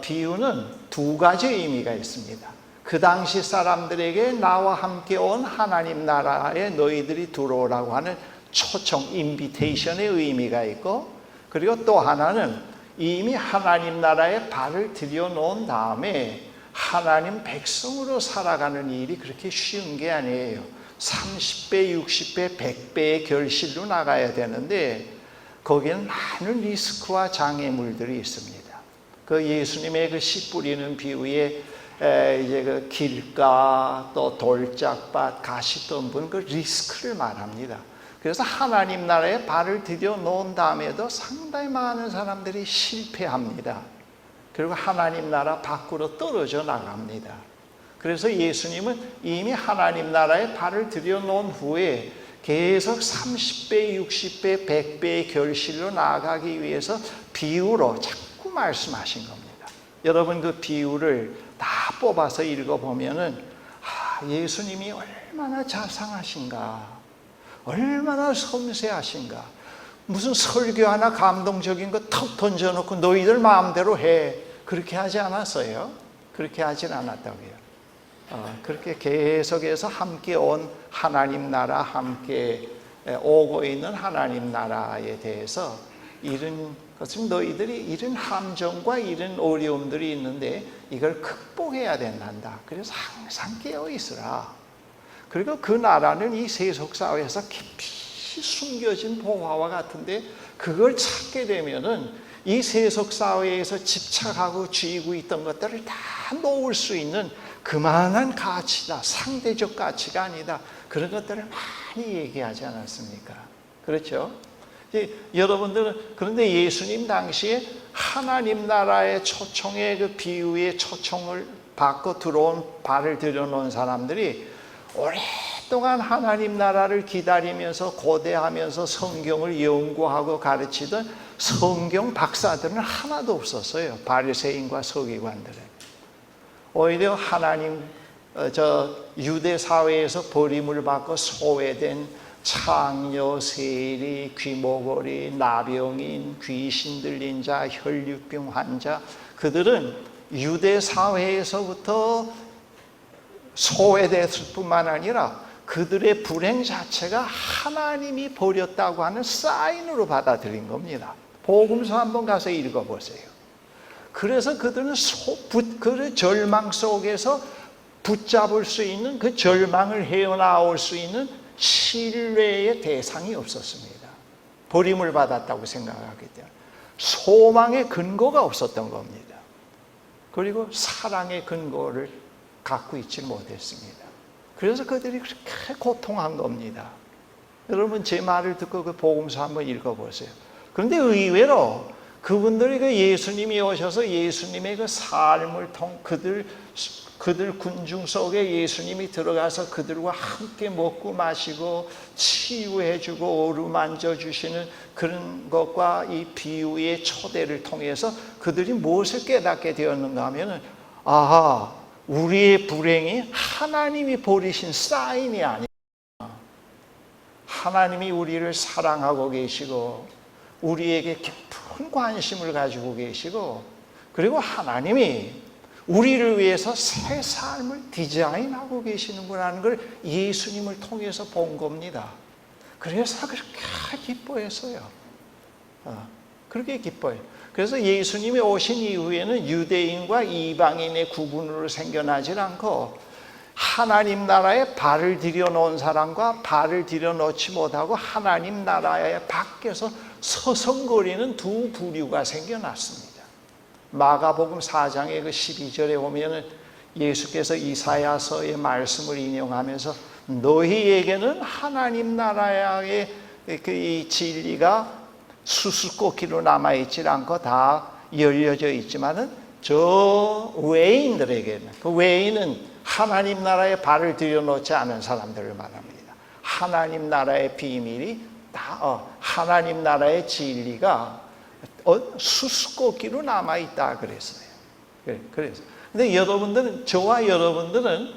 비유는 두 가지 의미가 있습니다. 그 당시 사람들에게 나와 함께 온 하나님 나라에 너희들이 들어오라고 하는 초청, 인비테이션의 의미가 있고 그리고 또 하나는 이미 하나님 나라에 발을 들여놓은 다음에 하나님 백성으로 살아가는 일이 그렇게 쉬운 게 아니에요. 30배, 60배, 100배의 결실로 나가야 되는데 거기에는 많은 리스크와 장애물들이 있습니다. 그 예수님의 그 씨 뿌리는 비유에 이제 그 길가 또 돌짝밭 가시덤불 그 리스크를 말합니다. 그래서 하나님 나라에 발을 들여 놓은 다음에도 상당히 많은 사람들이 실패합니다. 그리고 하나님 나라 밖으로 떨어져 나갑니다. 그래서 예수님은 이미 하나님 나라에 발을 들여 놓은 후에 계속 30배, 60배, 100배의 결실로 나아가기 위해서 비유로 자꾸 말씀하신 겁니다. 여러분 그 비유를 다 뽑아서 읽어보면은 예수님이 얼마나 자상하신가, 얼마나 섬세하신가. 무슨 설교 하나 감동적인 거 턱 던져놓고 너희들 마음대로 해, 그렇게 하지 않았어요. 그렇게 하진 않았다고요. 그렇게 계속해서 함께 온 하나님 나라, 함께 오고 있는 하나님 나라에 대해서 이런 것은 너희들이 이런 함정과 이런 어려움들이 있는데 이걸 극복해야 된단다. 그래서 항상 깨어 있으라. 그리고 그 나라는 이 세속 사회에서 깊이 숨겨진 보화와 같은데 그걸 찾게 되면은 이 세속 사회에서 집착하고 쥐고 있던 것들을 다 놓을 수 있는 그만한 가치다. 상대적 가치가 아니다. 그런 것들을 많이 얘기하지 않았습니까? 그렇죠? 여러분들은 그런데 예수님 당시에 하나님 나라의 초청의 그 비유의 초청을 받고 들어온 발을 들여놓은 사람들이 오랫동안 하나님 나라를 기다리면서 고대하면서 성경을 연구하고 가르치던 성경 박사들은 하나도 없었어요. 바리새인과 서기관들은. 오히려 하나님 유대 사회에서 버림을 받고 소외된 창녀, 세리, 귀머거리, 나병인, 귀신 들린 자, 혈류병 환자, 그들은 유대 사회에서부터 소외됐을 뿐만 아니라 그들의 불행 자체가 하나님이 버렸다고 하는 사인으로 받아들인 겁니다. 복음서 한번 가서 읽어보세요. 그래서 그들은 그 절망 속에서 붙잡을 수 있는, 그 절망을 헤어나올 수 있는 신뢰의 대상이 없었습니다. 버림을 받았다고 생각하기 때문에 소망의 근거가 없었던 겁니다. 그리고 사랑의 근거를 갖고 있지 못했습니다. 그래서 그들이 그렇게 고통한 겁니다. 여러분 제 말을 듣고 그 복음서 한번 읽어보세요. 그런데 의외로 그분들이 그 예수님이 오셔서 예수님의 그 삶을 그들 군중 속에 예수님이 들어가서 그들과 함께 먹고 마시고 치유해주고 어루만져 주시는 그런 것과 이 비유의 초대를 통해서 그들이 무엇을 깨닫게 되었는가 하면은 우리의 불행이 하나님이 버리신 사인이 아니야. 하나님이 우리를 사랑하고 계시고 우리에게 깊은 관심을 가지고 계시고 그리고 하나님이 우리를 위해서 새 삶을 디자인하고 계시는구나는 걸 예수님을 통해서 본 겁니다. 그래서 그렇게 기뻐했어요. 그렇게 기뻐요. 그래서 예수님이 오신 이후에는 유대인과 이방인의 구분으로 생겨나질 않고 하나님 나라에 발을 들여놓은 사람과 발을 들여놓지 못하고 하나님 나라에 밖에서 서성거리는 두 부류가 생겨났습니다. 마가복음 4장의 그 12절에 보면은 예수께서 이사야서의 말씀을 인용하면서 너희에게는 하나님 나라의 그 진리가 수수께끼로 남아있지 않고 다 열려져 있지만은 저 외인들에게는, 그 외인은 하나님 나라에 발을 들여놓지 않은 사람들을 말합니다. 하나님 나라의 비밀이 다 하나님 나라의 진리가 수수께끼로 남아있다 그랬어요. 그래서 근데 여러분들은, 저와 여러분들은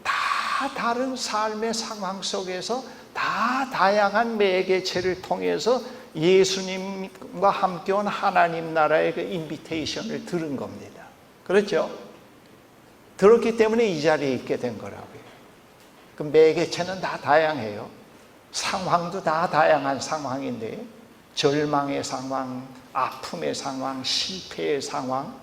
다 다른 삶의 상황 속에서 다 다양한 매개체를 통해서 예수님과 함께 온 하나님 나라의 그 인비테이션을 들은 겁니다. 그렇죠? 들었기 때문에 이 자리에 있게 된 거라고요. 그 매개체는 다 다양해요. 상황도 다 다양한 상황인데 절망의 상황, 아픔의 상황, 실패의 상황,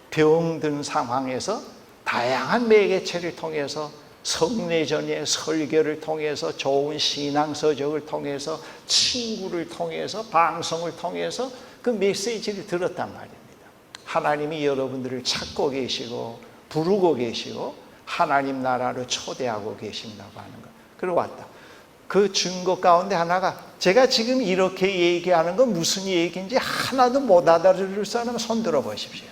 병든 상황에서 다양한 매개체를 통해서 성례전의 설교를 통해서 좋은 신앙서적을 통해서 친구를 통해서 방송을 통해서 그 메시지를 들었단 말입니다. 하나님이 여러분들을 찾고 계시고 부르고 계시고 하나님 나라로 초대하고 계신다고 하는 것. 그러고 왔다. 그 증거 가운데 하나가 제가 지금 이렇게 얘기하는 건 무슨 얘기인지 하나도 못 알아들을 사람 손 들어 보십시오.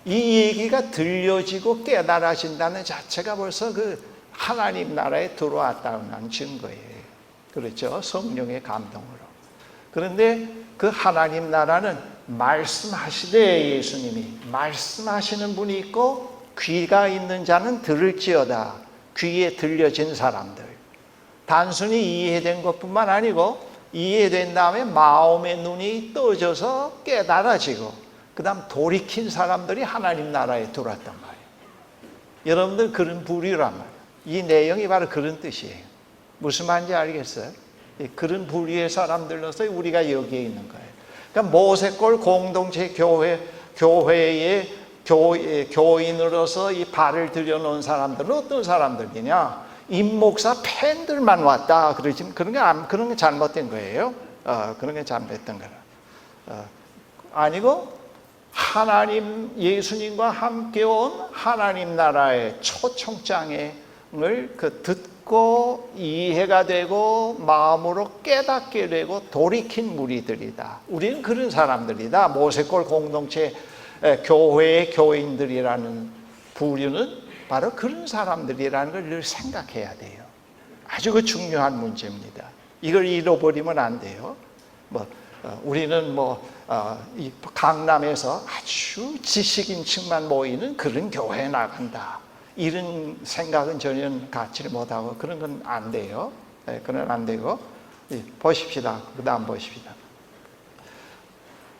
이 얘기가 들려지고 깨달아진다는 자체가 벌써 그 하나님 나라에 들어왔다는 증거예요. 그렇죠? 성령의 감동으로. 그런데 그 하나님 나라는 말씀하시되, 예수님이 말씀하시는 분이 있고 귀가 있는 자는 들을지어다. 귀에 들려진 사람들. 단순히 이해된 것뿐만 아니고 이해된 다음에 마음의 눈이 떠져서 깨달아지고 그 다음 돌이킨 사람들이 하나님 나라에 들어왔단 말이에요. 여러분들 그런 부류란 말이에요. 이 내용이 바로 그런 뜻이에요. 무슨 말인지 알겠어요? 그런 부류의 사람들로서 우리가 여기에 있는 거예요. 그러니까 모세골 공동체 교회의 교인으로서 이 발을 들여놓은 사람들은 어떤 사람들이냐? 임목사 팬들만 왔다. 그런 게 잘못된 거예요. 그런 게 잘못된 거라. 아니고 하나님, 예수님과 함께 온 하나님 나라의 초청장을 듣고 이해가 되고 마음으로 깨닫게 되고 돌이킨 무리들이다. 우리는 그런 사람들이다. 모세골 공동체 교회의 교인들이라는 부류는 바로 그런 사람들이라는 걸 늘 생각해야 돼요. 아주 그 중요한 문제입니다. 이걸 잃어버리면 안 돼요. 우리는 이 강남에서 아주 지식인층만 모이는 그런 교회에 나간다. 이런 생각은 전혀 갖지를 못하고 그런 건 안 돼요. 그건 안 되고. 보십시다. 그 다음 보십시다.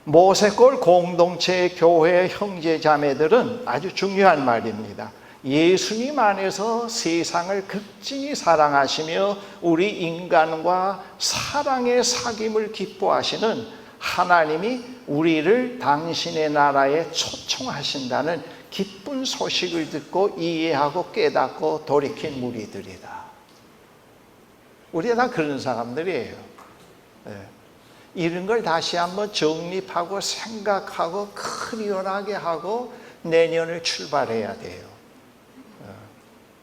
모세골 공동체 교회 형제 자매들은 아주 중요한 말입니다. 예수님 안에서 세상을 극진히 사랑하시며 우리 인간과 사랑의 사귐을 기뻐하시는 하나님이 우리를 당신의 나라에 초청하신다는 기쁜 소식을 듣고 이해하고 깨닫고 돌이킨 무리들이다. 우리가 다 그런 사람들이에요. 이런 걸 다시 한번 정립하고 생각하고 클리어하게 하고 내년을 출발해야 돼요.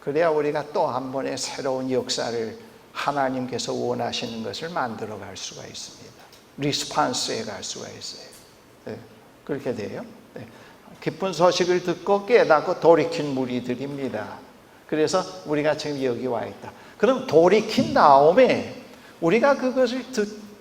그래야 우리가 또 한 번의 새로운 역사를 하나님께서 원하시는 것을 만들어 갈 수가 있습니다. 리스판스에 갈 수가 있어요. 그렇게 돼요. 기쁜 소식을 듣고 깨닫고 돌이킨 무리들입니다. 그래서 우리가 지금 여기 와 있다. 그럼 돌이킨 다음에 우리가 그것을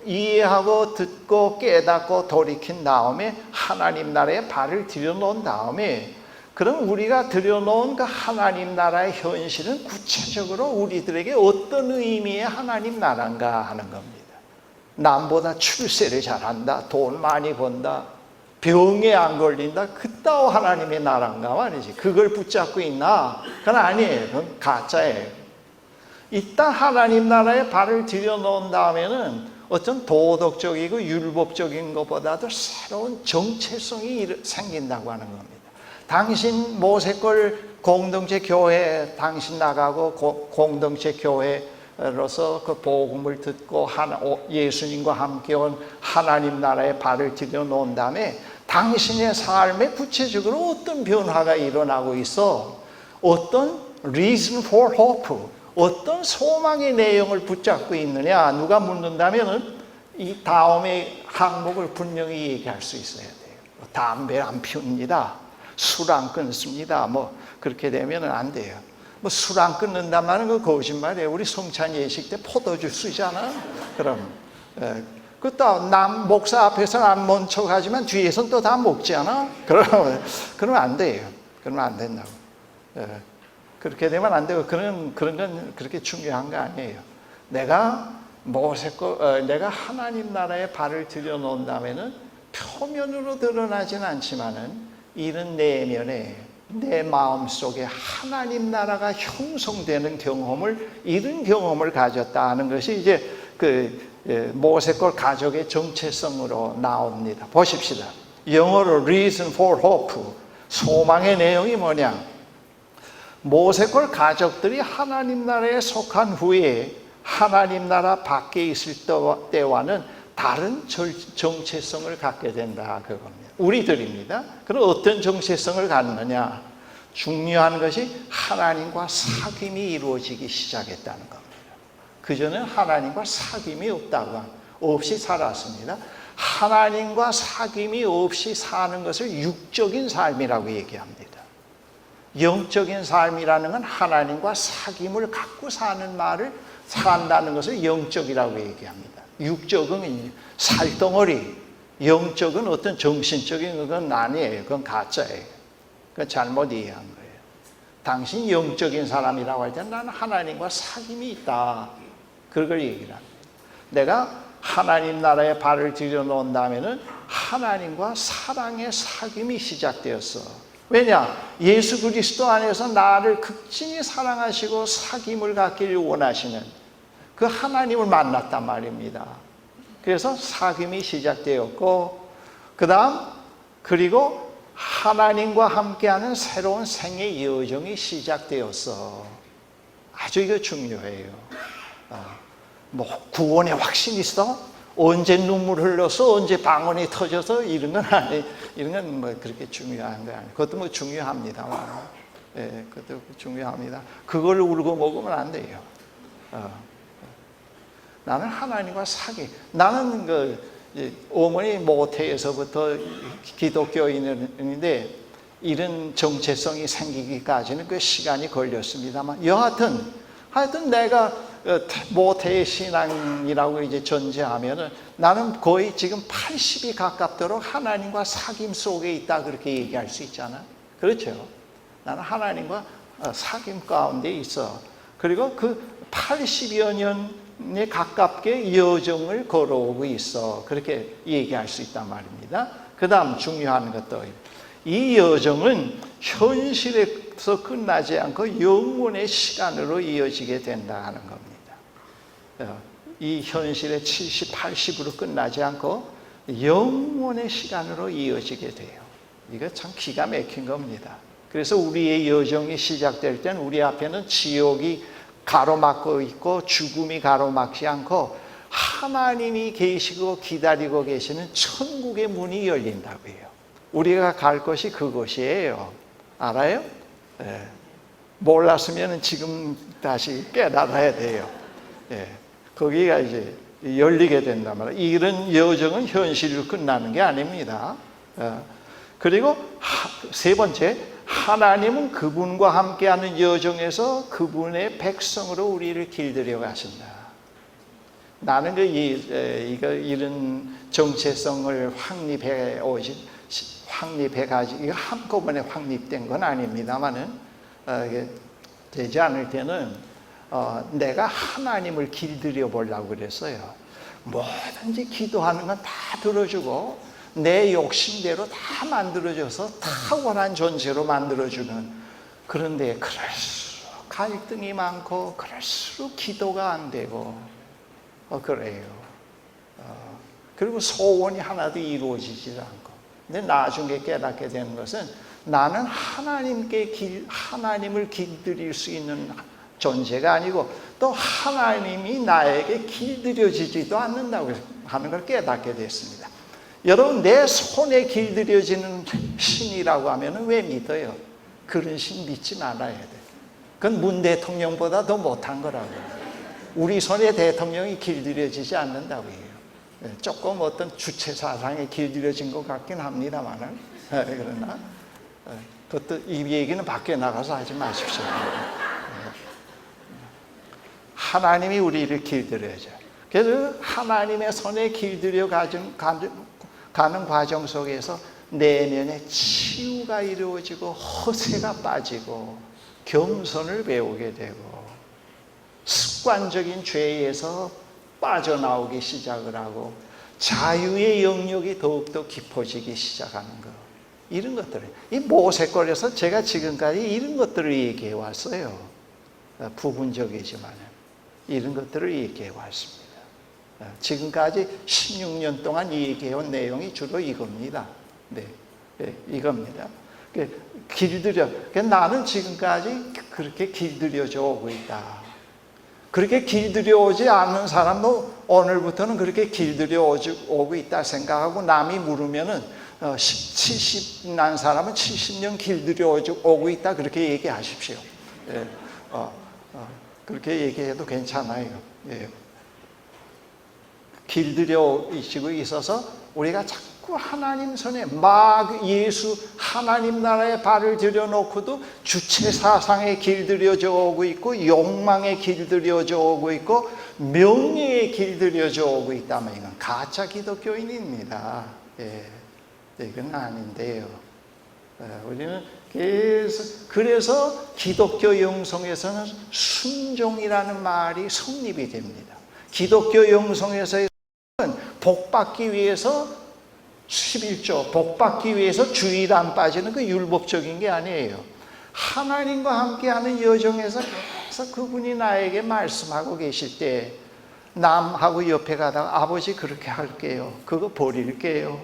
이해하고 듣고 깨닫고 돌이킨 다음에 하나님 나라에 발을 들여놓은 다음에 그럼 우리가 들여놓은 그 하나님 나라의 현실은 구체적으로 우리들에게 어떤 의미의 하나님 나라인가 하는 겁니다. 남보다 출세를 잘한다, 돈 많이 번다, 병에 안 걸린다, 그따위 하나님의 나라인가 말이지. 그걸 붙잡고 있나? 그건 아니에요. 그건 가짜예요. 이따 하나님 나라에 발을 들여놓은 다음에는 어떤 도덕적이고 율법적인 것보다도 새로운 정체성이 생긴다고 하는 겁니다. 당신 모세골 공동체 교회 당신 나가고 공동체 교회로서 그 복음을 듣고 예수님과 함께 온 하나님 나라에 발을 들여놓은 다음에 당신의 삶에 구체적으로 어떤 변화가 일어나고 있어? 어떤 reason for hope, 어떤 소망의 내용을 붙잡고 있느냐? 누가 묻는다면 이 다음의 항목을 분명히 얘기할 수 있어야 돼요. 담배 안 피웁니다. 술 안 끊습니다. 그렇게 되면 안 돼요. 술 안 끊는다면 그 거짓말이에요. 우리 성찬 예식 때 포도주 쓰잖아. 그럼 그또 남 목사 앞에서는 안 먹는 척하지만 뒤에서는 또 다 먹지 않아? 그러면 안 돼요. 그러면 안 된다고. 그렇게 되면 안 되고 그런 건 그렇게 중요한 거 아니에요. 내가 내가 하나님 나라에 발을 들여놓는다면은 표면으로 드러나진 않지만은 이런 내면에 내 마음 속에 하나님 나라가 형성되는 이런 경험을 가졌다 하는 것이 이제 모세골 가족의 정체성으로 나옵니다. 보십시다. 영어로 reason for hope, 소망의 내용이 뭐냐? 모세골 가족들이 하나님 나라에 속한 후에 하나님 나라 밖에 있을 때와는 다른 정체성을 갖게 된다 그겁니다. 우리들입니다. 그럼 어떤 정체성을 갖느냐? 중요한 것이 하나님과 사귐이 이루어지기 시작했다는 겁니다. 그전엔 하나님과 사귐이 없이 살았습니다. 하나님과 사귐이 없이 사는 것을 육적인 삶이라고 얘기합니다. 영적인 삶이라는 건 하나님과 사귐을 갖고 산다는 것을 영적이라고 얘기합니다. 육적은 살덩어리, 영적은 어떤 정신적인 건 아니에요. 그건 가짜예요. 그건 잘못 이해한 거예요. 당신 영적인 사람이라고 할 때 나는 하나님과 사귐이 있다. 그걸 얘기를 합니다. 내가 하나님 나라에 발을 들여놓은 하나님과 사랑의 사귐이 시작되었어. 왜냐? 예수 그리스도 안에서 나를 극진히 사랑하시고 사귐을 갖기를 원하시는 그 하나님을 만났단 말입니다. 그래서 사귐이 시작되었고, 그리고 하나님과 함께하는 새로운 생의 여정이 시작되었어. 아주 이거 중요해요. 구원의 확신이 있어? 언제 눈물 흘려서 언제 방언이 터져서 이런 건 아니, 이런 건 그렇게 중요한 거 아니에요. 그것도 중요합니다만, 그것도 중요합니다. 그걸 울고 먹으면 안 돼요. 나는 하나님과 나는 어머니 모태에서부터 기독교인인데 이런 정체성이 생기기까지는 그 시간이 걸렸습니다만, 하여튼 내가 모태의 신앙이라고 이제 전제하면은 나는 거의 지금 80이 가깝도록 하나님과 사귐 속에 있다, 그렇게 얘기할 수 있잖아. 그렇죠? 나는 하나님과 사귐 가운데 있어. 그리고 그 80여 년에 가깝게 여정을 걸어오고 있어. 그렇게 얘기할 수 있단 말입니다. 그 다음 중요한 것도, 이 여정은 현실에서 끝나지 않고 영원의 시간으로 이어지게 된다 하는 겁니다. 이 현실의 70, 80으로 끝나지 않고 영원의 시간으로 이어지게 돼요. 이거 참 기가 막힌 겁니다. 그래서 우리의 여정이 시작될 때는 우리 앞에는 지옥이 가로막고 있고 죽음이 가로막지 않고 하나님이 계시고 기다리고 계시는 천국의 문이 열린다고 해요. 우리가 갈 곳이 그곳이에요. 알아요? 네. 몰랐으면 지금 다시 깨달아야 돼요. 네. 거기가 이제 열리게 된단 말이에요. 이런 여정은 현실로 끝나는 게 아닙니다. 그리고 세 번째, 하나님은 그분과 함께하는 여정에서 그분의 백성으로 우리를 길들여 가신다. 나는 이런 정체성을 확립해가지고 이거 한꺼번에 확립된 건 아닙니다만은 되지 않을 때는 내가 하나님을 길들여 보려고 그랬어요. 뭐든지 기도하는 건 다 들어주고 내 욕심대로 다 만들어줘서 탁월한 존재로 만들어주는, 그런데 그럴수록 갈등이 많고 그럴수록 기도가 안 되고 그래요. 그리고 소원이 하나도 이루어지지 않고. 근데 나중에 깨닫게 되는 것은 나는 하나님을 길들일 수 있는 존재가 아니고 또 하나님이 나에게 길들여지지도 않는다고 하는 걸 깨닫게 됐습니다. 여러분, 내 손에 길들여지는 신이라고 하면 왜 믿어요? 그런 신 믿지 말아야 돼. 그건 문 대통령보다 더 못한 거라고요. 우리 손에 대통령이 길들여지지 않는다고 해요. 조금 어떤 주체 사상에 길들여진 것 같긴 합니다만, 그러나 그것도 이 얘기는 밖에 나가서 하지 마십시오. 하나님이 우리를 길들여줘요. 그래서 하나님의 손에 길들여 가는 과정 속에서 내면에 치유가 이루어지고 허세가 빠지고 겸손을 배우게 되고 습관적인 죄에서 빠져나오기 시작을 하고 자유의 영역이 더욱더 깊어지기 시작하는 것, 이런 것들을, 이 모색거리에서 제가 지금까지 이런 것들을 얘기해 왔어요. 부분적이지만 이런 것들을 얘기해 왔습니다. 지금까지 16년 동안 얘기해온 내용이 주로 이겁니다. 네, 이겁니다. 나는 지금까지 그렇게 길들여져 오고 있다. 그렇게 길들여 오지 않는 사람도 오늘부터는 그렇게 길들여 오고 있다 생각하고, 남이 물으면은 70 난 사람은 70년 길들여 오고 있다, 그렇게 얘기하십시오. 그렇게 얘기해도 괜찮아요. 길들여지고 있어서 우리가 자꾸 하나님 손에 막 예수 하나님 나라에 발을 들여놓고도 주체사상에 길들여져 오고 있고 욕망에 길들여져 오고 있고 명예에 길들여져 오고 있다면 이건 가짜 기독교인입니다. 예, 이건 아닌데요. 우리는 계속 그래서 기독교 영성에서는 순종이라는 말이 성립이 됩니다. 기독교 영성에서는 복받기 위해서 11조 복받기 위해서 주일 안 빠지는 그 율법적인 게 아니에요. 하나님과 함께하는 여정에서 계속 그분이 나에게 말씀하고 계실 때 남하고 옆에 가다가 아버지 그렇게 할게요. 그거 버릴게요.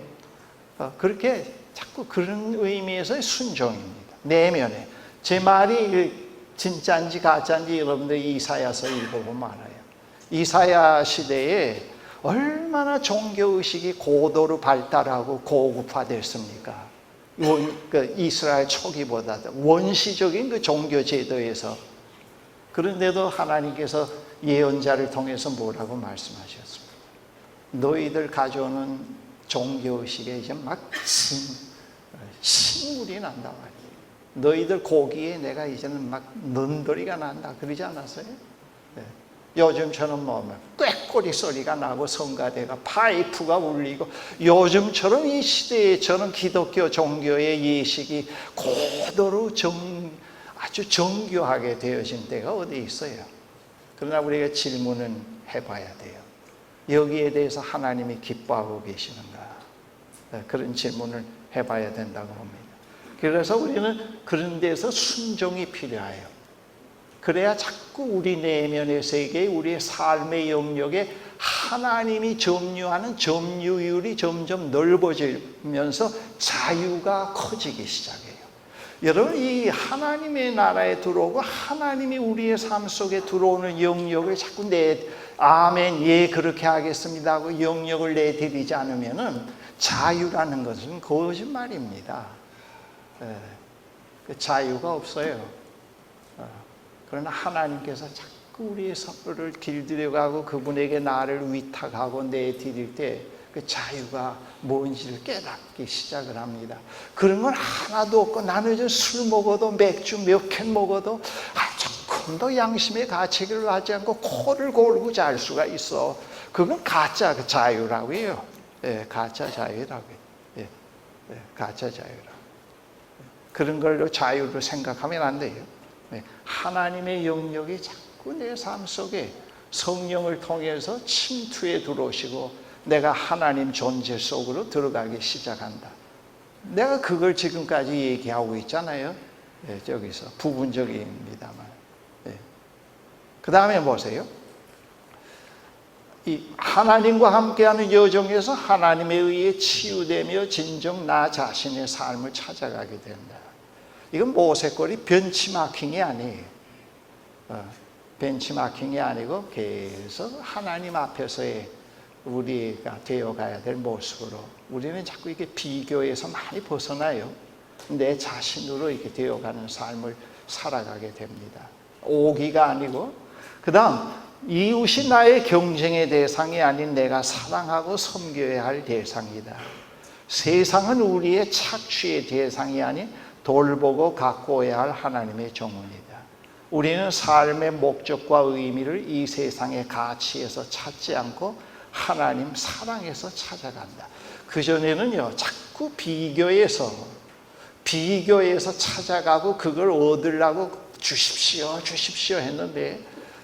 그렇게 자꾸 그런 의미에서의 순종입니다. 내면에 제 말이 진짜인지 가짜인지 여러분들 이사야서 읽어보면 알아요. 이사야 시대에 얼마나 종교의식이 고도로 발달하고 고급화됐습니까? 이스라엘 초기보다도 원시적인 그 종교 제도에서. 그런데도 하나님께서 예언자를 통해서 뭐라고 말씀하셨습니까? 너희들 가져오는 종교의식에 이제 막 신물이 난다 말이에요. 너희들 고기에 내가 이제는 막 눈더리가 난다 그러지 않았어요? 네. 요즘처럼 뭐 꾀꼬리 소리가 나고 성가대가 파이프가 울리고 요즘처럼 이 시대에처럼 기독교 종교의 예식이 고도로 아주 정교하게 되어진 때가 어디 있어요? 그러나 우리가 질문은 해봐야 돼요. 여기에 대해서 하나님이 기뻐하고 계시는가? 그런 질문을 해봐야 된다고 봅니다. 그래서 우리는 그런 데서 순종이 필요해요. 그래야 자꾸 우리 내면의 세계, 우리의 삶의 영역에 하나님이 점유하는 점유율이 점점 넓어지면서 자유가 커지기 시작해요. 여러분, 이 하나님의 나라에 들어오고 하나님이 우리의 삶 속에 들어오는 영역을 자꾸 아멘, 예, 그렇게 하겠습니다 하고 영역을 내드리지 않으면은 자유라는 것은 거짓말입니다. 그 자유가 없어요. 그러나 하나님께서 자꾸 우리의 선물을 길들여가고 그분에게 나를 위탁하고 내드릴 때 그 자유가 뭔지를 깨닫기 시작을 합니다. 그런 건 하나도 없고 나는 이제 술 먹어도 맥주 몇 캔 먹어도 조금 더 양심의 가책을 하지 않고 코를 골고 잘 수가 있어. 그건 가짜 자유라고요. 예, 가짜 자유라고요. 예, 가짜 자유라고. 그런 걸로 자유를 생각하면 안 돼요. 하나님의 영역이 자꾸 내 삶 속에 성령을 통해서 침투해 들어오시고 내가 하나님 존재 속으로 들어가기 시작한다. 내가 그걸 지금까지 얘기하고 있잖아요. 저기서 부분적입니다만. 그 다음에 보세요. 이 하나님과 함께하는 여정에서 하나님에 의해 치유되며 진정 나 자신의 삶을 찾아가게 된다. 이건 모세꼴이 벤치마킹이 아니에요. 벤치마킹이 아니고 계속 하나님 앞에서의 우리가 되어가야 될 모습으로 우리는 자꾸 이렇게 비교에서 많이 벗어나요. 내 자신으로 이렇게 되어가는 삶을 살아가게 됩니다. 오기가 아니고 그 다음 이웃이 나의 경쟁의 대상이 아닌 내가 사랑하고 섬겨야 할 대상이다. 세상은 우리의 착취의 대상이 아닌 돌보고 가꾸어야 할 하나님의 정원이다. 우리는 삶의 목적과 의미를 이 세상의 가치에서 찾지 않고 하나님 사랑에서 찾아간다. 그전에는요 자꾸 비교해서 찾아가고 그걸 얻으려고 주십시오 했는데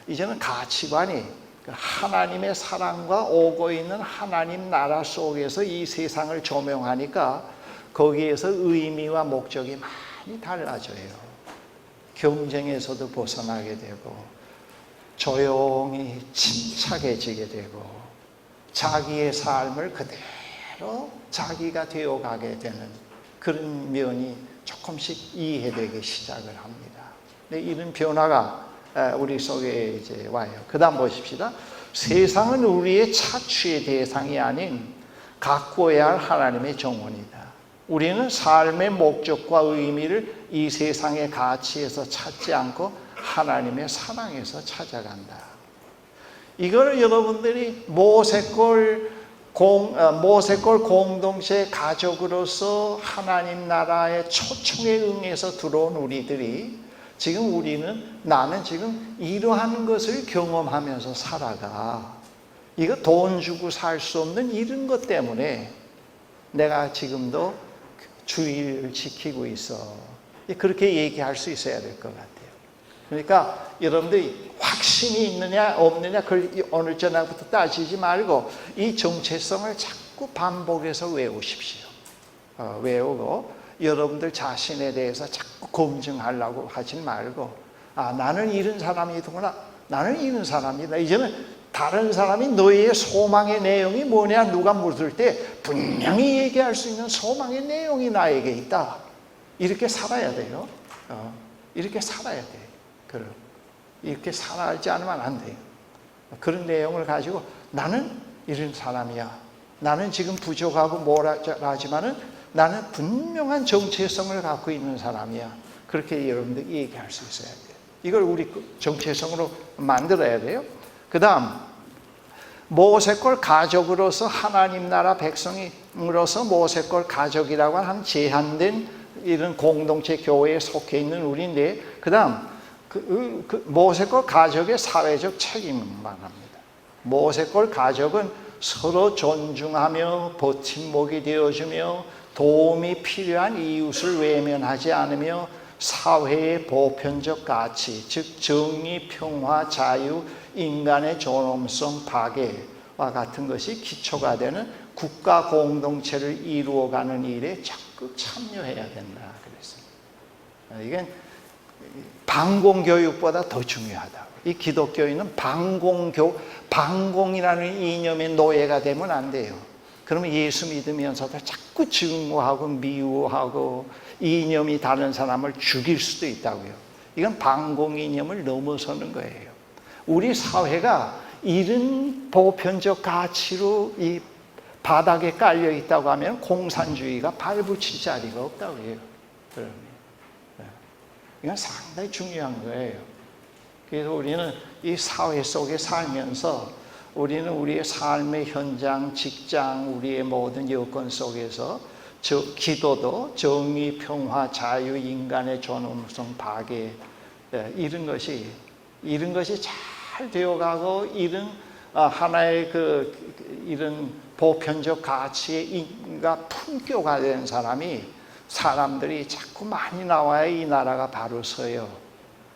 이제는 가치관이 하나님의 사랑과 오고 있는 하나님 나라 속에서 이 세상을 조명하니까 거기에서 의미와 목적이 많이 달라져요. 경쟁에서도 벗어나게 되고 조용히 침착해지게 되고 자기의 삶을 그대로 자기가 되어가게 되는 그런 면이 조금씩 이해되기 시작을 합니다. 이런 변화가 우리 속에 이제 와요. 그 다음 보십시다. 세상은 우리의 착취의 대상이 아닌 가꾸어야 할 하나님의 정원이다. 우리는 삶의 목적과 의미를 이 세상의 가치에서 찾지 않고 하나님의 사랑에서 찾아간다. 이걸 여러분들이 모세골 공동체 가족으로서 하나님 나라의 초청에 응해서 들어온 우리들이 지금 나는 지금 이러한 것을 경험하면서 살아가. 이거 돈 주고 살 수 없는 이런 것 때문에 내가 지금도 주의를 지키고 있어. 그렇게 얘기할 수 있어야 될 것 같아요. 그러니까 여러분들이 확신이 있느냐 없느냐 그걸 어느 전부터 따지지 말고 이 정체성을 자꾸 반복해서 외우십시오. 외우고 여러분들 자신에 대해서 자꾸 검증하려고 하지 말고 나는 이런 사람이구나. 나는 이런 사람이다. 이제는 다른 사람이 너희의 소망의 내용이 뭐냐 누가 물을 때 분명히 얘기할 수 있는 소망의 내용이 나에게 있다. 이렇게 살아야 돼요. 이렇게 살아야 돼요. 이렇게 살아지 않으면 안 돼요. 그런 내용을 가지고 나는 이런 사람이야. 나는 지금 부족하고 뭐라 하지만은 나는 분명한 정체성을 갖고 있는 사람이야. 그렇게 여러분들이 얘기할 수 있어야 돼요. 이걸 우리 정체성으로 만들어야 돼요. 그 다음 모세골 가족으로서 하나님 나라 백성으로서 모세골 가족이라고 하는 제한된 이런 공동체 교회에 속해 있는 우리인데 그 다음 모세골 가족의 사회적 책임을 말합니다. 모세골 가족은 서로 존중하며 버팀목이 되어주며 도움이 필요한 이웃을 외면하지 않으며 사회의 보편적 가치, 즉 정의, 평화, 자유, 인간의 존엄성 파괴와 같은 것이 기초가 되는 국가 공동체를 이루어가는 일에 적극 참여해야 된다. 그랬습니다. 이게 방공교육보다 더 중요하다. 이 기독교인은 방공이라는 이념의 노예가 되면 안 돼요. 그러면 예수 믿으면서도 자꾸 증오하고 미워하고 이념이 다른 사람을 죽일 수도 있다고요. 이건 방공 이념을 넘어서는 거예요. 우리 사회가 이런 보편적 가치로 이 바닥에 깔려 있다고 하면 공산주의가 발붙일 자리가 없다고 해요. 이건 상당히 중요한 거예요. 그래서 우리는 이 사회 속에 살면서 우리는 우리의 삶의 현장, 직장, 우리의 모든 여건 속에서 기도도 정의, 평화, 자유, 인간의 존엄성, 파괴 이런 것이 잘 되어가고 이런 하나의 이런 보편적 가치의 인가 품격화 된 사람들이 자꾸 많이 나와야 이 나라가 바로 서요.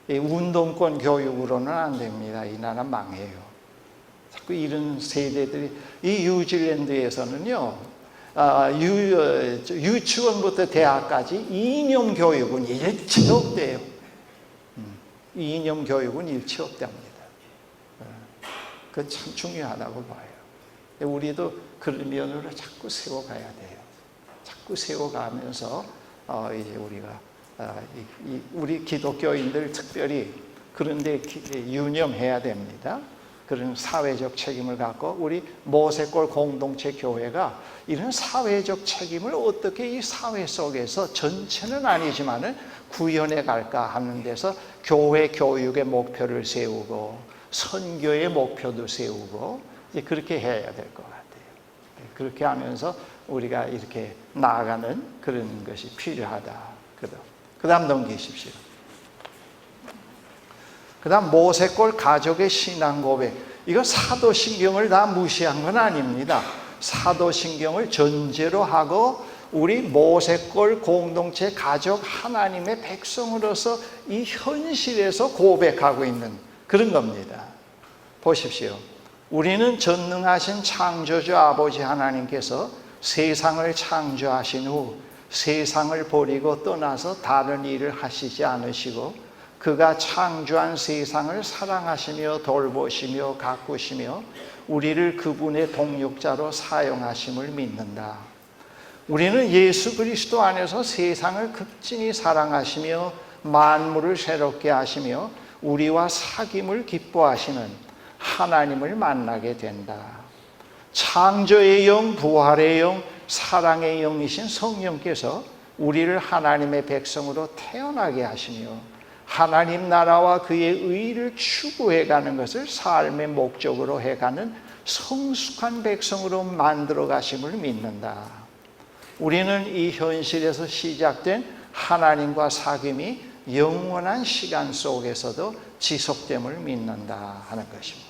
이 운동권 교육으로는 안 됩니다. 이 나라 망해요. 자꾸 이런 세대들이 이 뉴질랜드에서는요. 유치원부터 대학까지 이념 교육은 일체 없대요. 이념 교육은 일체 없답니다. 그건 참 중요하다고 봐요. 우리도 그런 면으로 자꾸 세워가야 돼요. 자꾸 세워가면서 이제 우리가 우리 기독교인들 특별히 그런데 유념해야 됩니다. 그런 사회적 책임을 갖고 우리 모세골 공동체 교회가 이런 사회적 책임을 어떻게 이 사회 속에서 전체는 아니지만은 구현해 갈까 하는 데서 교회 교육의 목표를 세우고 선교의 목표도 세우고 이제 그렇게 해야 될 것 같아요. 그렇게 하면서 우리가 이렇게 나아가는 그런 것이 필요하다. 그 다음 넘기십시오. 그 다음 모세골 가족의 신앙 고백. 이거 사도신경을 다 무시한 건 아닙니다. 사도신경을 전제로 하고 우리 모세골 공동체 가족 하나님의 백성으로서 이 현실에서 고백하고 있는 그런 겁니다. 보십시오. 우리는 전능하신 창조주 아버지 하나님께서 세상을 창조하신 후 세상을 버리고 떠나서 다른 일을 하시지 않으시고 그가 창조한 세상을 사랑하시며 돌보시며 가꾸시며 우리를 그분의 동역자로 사용하심을 믿는다. 우리는 예수 그리스도 안에서 세상을 극진히 사랑하시며 만물을 새롭게 하시며 우리와 사귐을 기뻐하시는 하나님을 만나게 된다. 창조의 영, 부활의 영, 사랑의 영이신 성령께서 우리를 하나님의 백성으로 태어나게 하시며 하나님 나라와 그의 의를 추구해가는 것을 삶의 목적으로 해가는 성숙한 백성으로 만들어 가심을 믿는다. 우리는 이 현실에서 시작된 하나님과 사귐이 영원한 시간 속에서도 지속됨을 믿는다 하는 것입니다.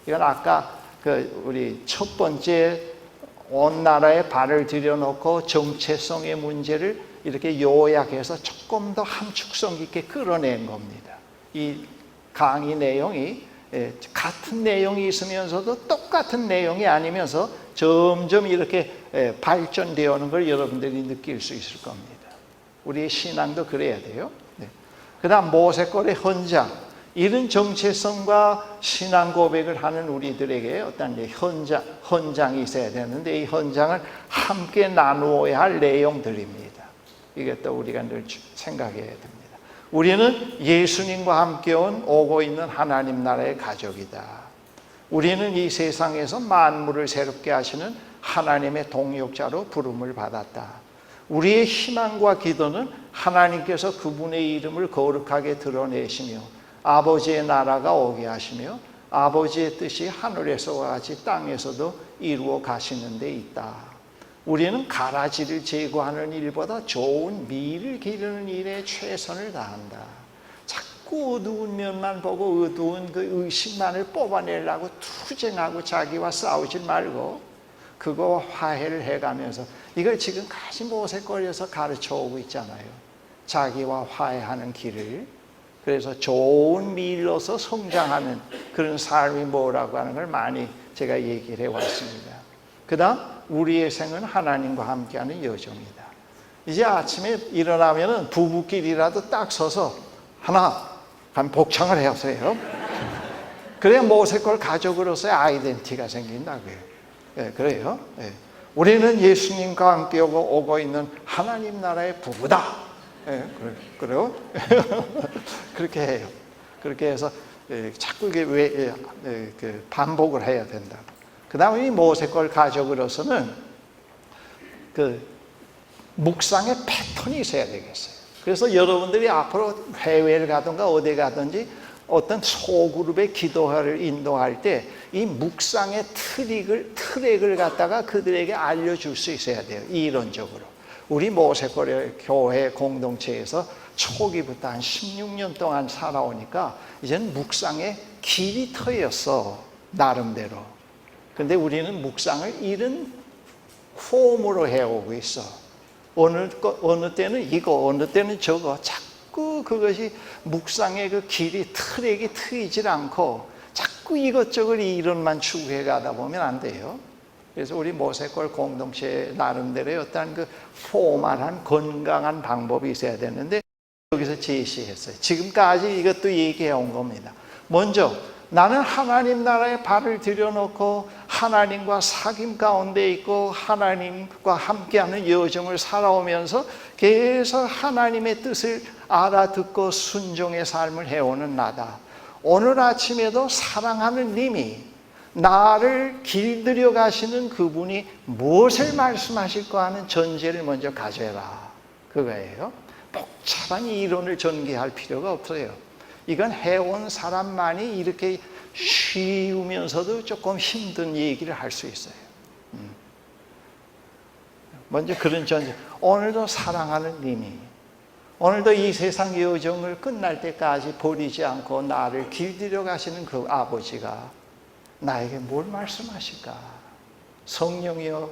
이건 아까 우리 첫 번째 온 나라에 발을 들여놓고 정체성의 문제를 이렇게 요약해서 조금 더 함축성 있게 끌어낸 겁니다. 이 강의 내용이 같은 내용이 있으면서도 똑같은 내용이 아니면서 점점 이렇게 발전되어 오는 걸 여러분들이 느낄 수 있을 겁니다. 우리의 신앙도 그래야 돼요. 그 다음 모세골의 헌장, 이런 정체성과 신앙 고백을 하는 우리들에게 어떤 헌장이 있어야 되는데, 이 헌장을 함께 나누어야 할 내용들입니다. 이것도 우리가 늘 생각해야 됩니다. 우리는 예수님과 함께 오고 있는 하나님 나라의 가족이다. 우리는 이 세상에서 만물을 새롭게 하시는 하나님의 동역자로 부름을 받았다. 우리의 희망과 기도는 하나님께서 그분의 이름을 거룩하게 드러내시며 아버지의 나라가 오게 하시며 아버지의 뜻이 하늘에서와 같이 땅에서도 이루어 가시는 데 있다. 우리는 가라지를 제거하는 일보다 좋은 밀을 기르는 일에 최선을 다한다. 자꾸 어두운 면만 보고 어두운 그 의식만을 뽑아내려고 투쟁하고 자기와 싸우지 말고 그거와 화해를 해가면서, 이걸 지금까지 모세골에서 가르쳐 오고 있잖아요. 자기와 화해하는 길을. 그래서 좋은 밀로서 성장하는 그런 삶이 뭐라고 하는 걸 많이 제가 얘기를 해왔습니다. 그 다음 우리의 생은 하나님과 함께하는 여정이다. 이제 아침에 일어나면 부부끼리라도 딱 서서 하나 한 복창을 해보세요. 그래야 모세골 가족으로서의 아이덴티티가 생긴다고요. 네, 그래요. 네. 우리는 예수님과 함께 오고 있는 하나님 나라의 부부다. 네, 그래요. 그렇게 해요. 그렇게 해서 자꾸 이게 반복을 해야 된다. 그 다음에 이 모세골 가족으로서는 그 묵상의 패턴이 있어야 되겠어요. 그래서 여러분들이 앞으로 해외를 가든가 어디 가든지 어떤 소그룹의 기도회를 인도할 때 이 묵상의 트랙을 갖다가 그들에게 알려줄 수 있어야 돼요. 이론적으로. 우리 모세골 교회 공동체에서 초기부터 한 16년 동안 살아오니까 이제는 묵상의 길이 터였어, 나름대로. 근데 우리는 묵상을 이런 폼으로 해오고 있어. 어느 때는 이거, 어느 때는 저거. 자꾸 그것이 묵상의 그 길이, 트랙이 트이질 않고 자꾸 이것저것 이론만 추구해 가다 보면 안 돼요. 그래서 우리 모세골 공동체 나름대로의 어떤 그 포멀한 건강한 방법이 있어야 되는데 여기서 제시했어요. 지금까지 이것도 얘기해 온 겁니다. 먼저 나는 하나님 나라에 발을 들여놓고 하나님과 사귐 가운데 있고 하나님과 함께하는 여정을 살아오면서 계속 하나님의 뜻을 알아듣고 순종의 삶을 해오는 나다. 오늘 아침에도 사랑하는 님이 나를 길들여 가시는 그분이 무엇을 말씀하실까 하는 전제를 먼저 가져라. 그거예요. 복잡한 이론을 전개할 필요가 없어요. 이건 해온 사람만이 이렇게 쉬우면서도 조금 힘든 얘기를 할 수 있어요. 먼저 그런 전제. 오늘도 사랑하는 님이, 오늘도 이 세상 여정을 끝날 때까지 버리지 않고 나를 길들여 가시는 그 아버지가 나에게 뭘 말씀하실까? 성령이여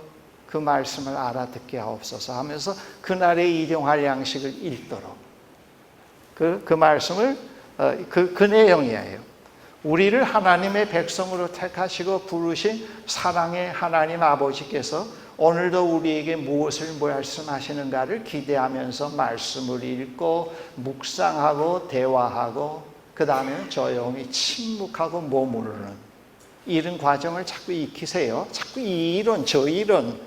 그 말씀을 알아듣게 하옵소서 하면서 그날의 일용할 양식을 읽도록 그 말씀을 그 내용이에요. 우리를 하나님의 백성으로 택하시고 부르신 사랑의 하나님 아버지께서 오늘도 우리에게 무엇을 말씀하시는가를 기대하면서 말씀을 읽고 묵상하고 대화하고 그 다음에는 조용히 침묵하고 머무르는 이런 과정을 자꾸 익히세요. 자꾸 이 이론 저 이론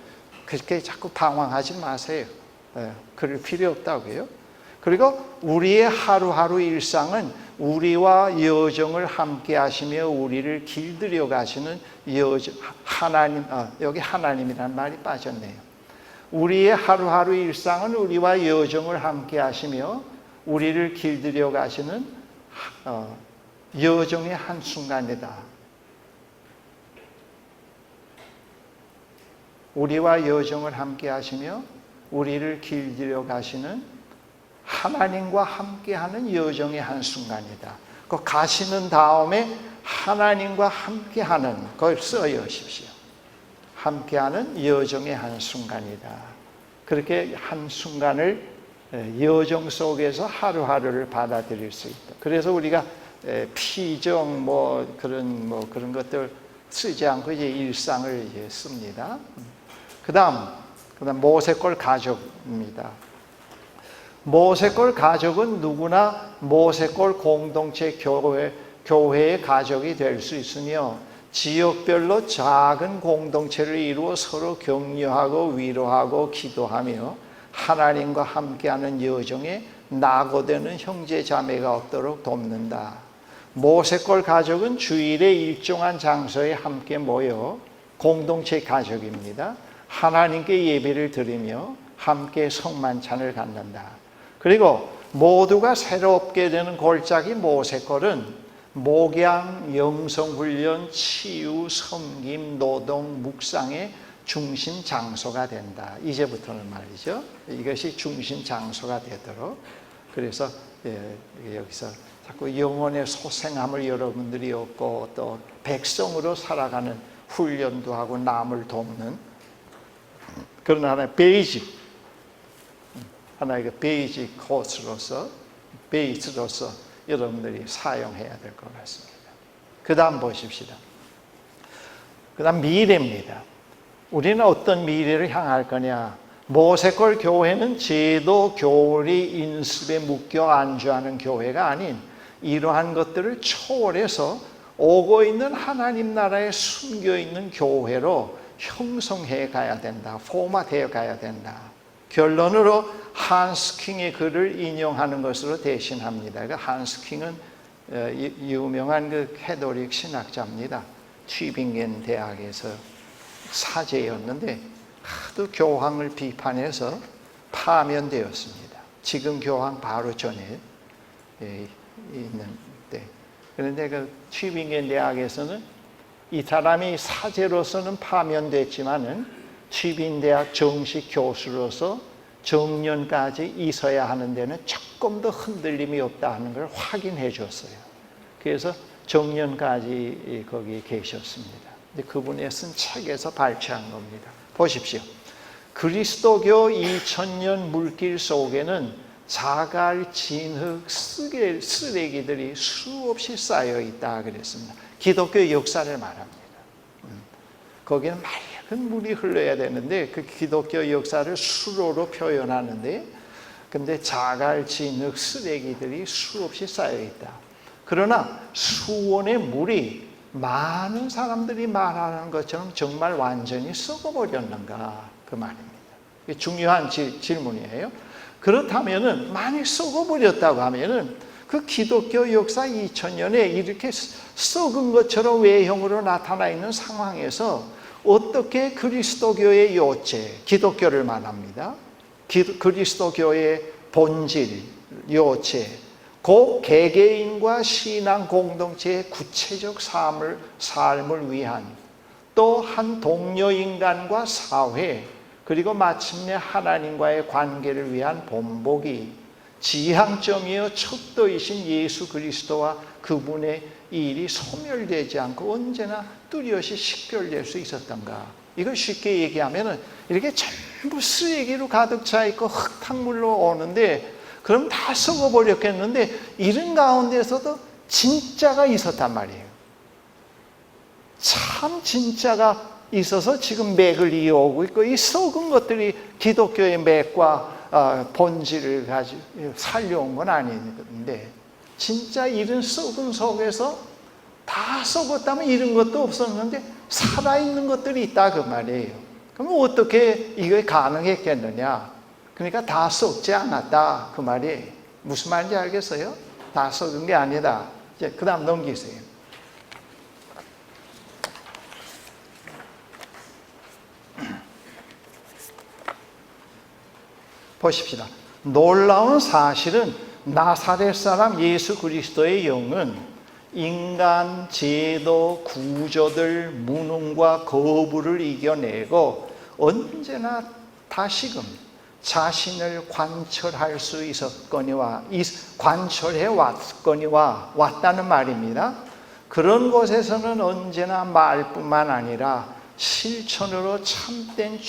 그렇게 자꾸 방황하지 마세요. 그럴 필요 없다고요. 그리고 우리의 하루하루 일상은 우리와 여정을 함께 하시며 우리를 길들여 가시는 여정, 하나님, 여기 하나님이라는 말이 빠졌네요. 우리의 하루하루 일상은 우리와 여정을 함께 하시며 우리를 길들여 가시는 여정의 한순간이다. 우리와 여정을 함께 하시며 우리를 길들여 가시는 하나님과 함께하는 여정의 한순간이다. 그 가시는 다음에 하나님과 함께하는 걸 써여십시오. 함께하는 여정의 한순간이다. 그렇게 한순간을 여정 속에서 하루하루를 받아들일 수 있다. 그래서 우리가 피정 그런 것들 쓰지 않고 이제 일상을 이제 씁니다. 그다음 모세골 가족입니다. 모세골 가족은 누구나 모세골 공동체 교회의 가족이 될 수 있으며 지역별로 작은 공동체를 이루어 서로 격려하고 위로하고 기도하며 하나님과 함께하는 여정에 낙오되는 형제 자매가 없도록 돕는다. 모세골 가족은 주일에 일정한 장소에 함께 모여 공동체 가족입니다. 하나님께 예배를 드리며 함께 성만찬을 갖는다. 그리고 모두가 새롭게 되는 골짜기 모세골은 목양, 영성훈련, 치유, 섬김, 노동, 묵상의 중심 장소가 된다. 이제부터는 말이죠. 이것이 중심 장소가 되도록. 그래서 여기서 자꾸 영혼의 소생함을 여러분들이 얻고 또 백성으로 살아가는 훈련도 하고 남을 돕는 그런 하나의 하나의 베이직 코스로서 베이스로서 여러분들이 사용해야 될 것 같습니다. 그 다음 보십시다. 그 다음 미래입니다. 우리는 어떤 미래를 향할 거냐? 모세골 교회는 제도, 교리, 인습에 묶여 안주하는 교회가 아닌 이러한 것들을 초월해서 오고 있는 하나님 나라에 숨겨있는 교회로 형성해 가야 된다. 포맷해 가야 된다. 결론으로 한스 킹의 글을 인용하는 것으로 대신합니다. 한스 킹은 유명한 그 캐톨릭 신학자입니다. 튜빙겐 대학에서 사제였는데 하도 교황을 비판해서 파면되었습니다. 지금 교황 바로 전에 있는데, 그런데 그 튜빙겐 대학에서는 이 사람이 사제로서는 파면됐지만은 튜빙 대학 정식 교수로서 정년까지 있어야 하는 데는 조금 더 흔들림이 없다 하는 걸 확인해 줬어요. 그래서 정년까지 거기 계셨습니다. 그분이 쓴 책에서 발췌한 겁니다. 보십시오. 그리스도교 2000년 물길 속에는 자갈, 진흙, 쓰레기들이 수없이 쌓여 있다 그랬습니다. 기독교 역사를 말합니다. 거기는 맑은 물이 흘러야 되는데 그 기독교 역사를 수로로 표현하는데, 근데 자갈, 진흙, 쓰레기들이 수없이 쌓여 있다. 그러나 수원의 물이 많은 사람들이 말하는 것처럼 정말 완전히 썩어버렸는가, 그 말입니다. 이게 중요한 질문이에요. 그렇다면은 만약 썩어버렸다고 하면은 그 기독교 역사 2000년에 이렇게 썩은 것처럼 외형으로 나타나 있는 상황에서 어떻게 그리스도교의 요체, 기독교를 말합니다. 그리스도교의 본질, 요체, 그 개개인과 신앙 공동체의 구체적 삶을 위한 또 한 동료 인간과 사회, 그리고 마침내 하나님과의 관계를 위한 본보기, 지향점이여 척도이신 예수 그리스도와 그분의 일이 소멸되지 않고 언제나 뚜렷이 식별될 수 있었던가. 이걸 쉽게 얘기하면 이렇게 전부 쓰레기로 가득 차 있고 흙탕물로 오는데 그럼 다 썩어버렸겠는데 이런 가운데서도 진짜가 있었단 말이에요. 참 진짜가 있어서 지금 맥을 이어오고 있고, 이 썩은 것들이 기독교의 맥과 본질을 가지고 살려온 건 아닌데, 진짜 이런 썩은 속에서 다 썩었다면 이런 것도 없었는데 살아있는 것들이 있다 그 말이에요. 그럼 어떻게 이게 가능했겠느냐? 그러니까 다 썩지 않았다 그 말이에요. 무슨 말인지 알겠어요? 다 썩은 게 아니다. 이제 그 다음 넘기세요. 보십시다. 놀라운 사실은 나사렛 사람 예수 그리스도의 영은 인간 제도, 구조들, 무능과 거부를 이겨내고 언제나 다시금 자신을 관철할 수 있었거니와 관철해 왔거니와 왔다는 말입니다. 그런 곳에서는 언제나 말뿐만 아니라 실천으로 참된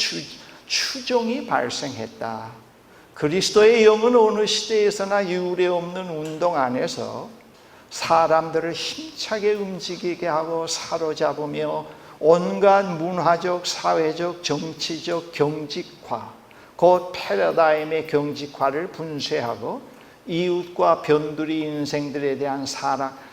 추종이 발생했다. 그리스도의 영은 어느 시대에서나 유례없는 운동 안에서 사람들을 힘차게 움직이게 하고 사로잡으며 온갖 문화적, 사회적, 정치적 경직화, 곧 패러다임의 경직화를 분쇄하고 이웃과 변두리 인생들에 대한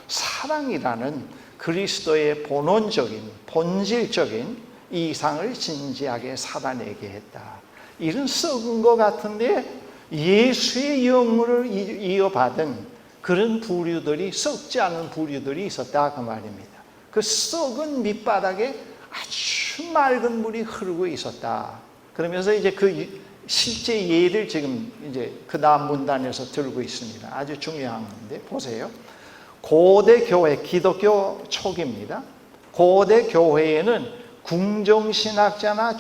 사랑이라는 그리스도의 본원적인, 본질적인 이상을 진지하게 살아내게 했다. 이런 썩은 것 같은데 예수의 영을 이어받은 그런 부류들이, 썩지 않은 부류들이 있었다 그 말입니다. 그 썩은 밑바닥에 아주 맑은 물이 흐르고 있었다. 그러면서 이제 그 실제 예를 지금 이제 그 다음 문단에서 들고 있습니다. 아주 중요한 건데 보세요. 고대 교회, 기독교 초기입니다. 고대 교회에는 궁정신학자나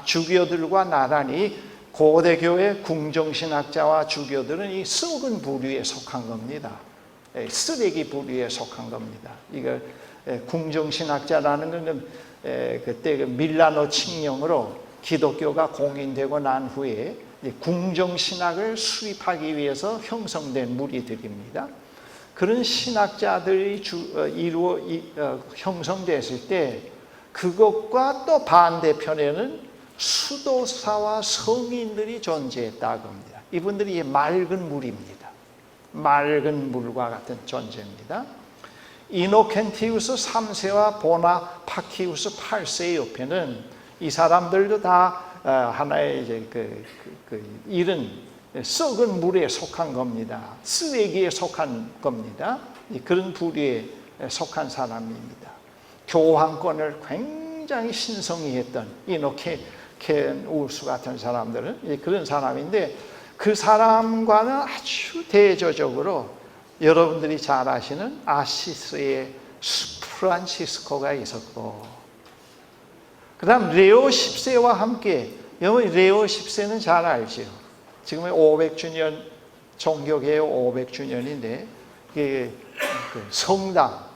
주교들과 나란히 고대 교회 궁정신학자와 주교들은 이 썩은 부류에 속한 겁니다. 쓰레기 부류에 속한 겁니다. 이거 궁정신학자라는 것은 그때 밀라노 칙령으로 기독교가 공인되고 난 후에 궁정신학을 수립하기 위해서 형성된 무리들입니다. 그런 신학자들이 형성됐을 때 그것과 또 반대편에는 수도사와 성인들이 존재했다고 합니다. 이분들이 맑은 물입니다. 맑은 물과 같은 존재입니다. 이노켄티우스 3세와 보나파키우스 8세의 옆에는 이 사람들도 다 하나의 이제 이런 썩은 물에 속한 겁니다. 쓰레기에 속한 겁니다. 그런 부류에 속한 사람입니다. 교황권을 굉장히 신성히 했던 이노켄우스 같은 사람들은 그런 사람인데 그 사람과는 아주 대조적으로 여러분들이 잘 아시는 아시스의 프란치스코가 있었고, 그 다음 레오 10세와 함께, 여러분 레오 10세는 잘 알죠. 지금 500주년, 종교개혁 500주년인데 성당,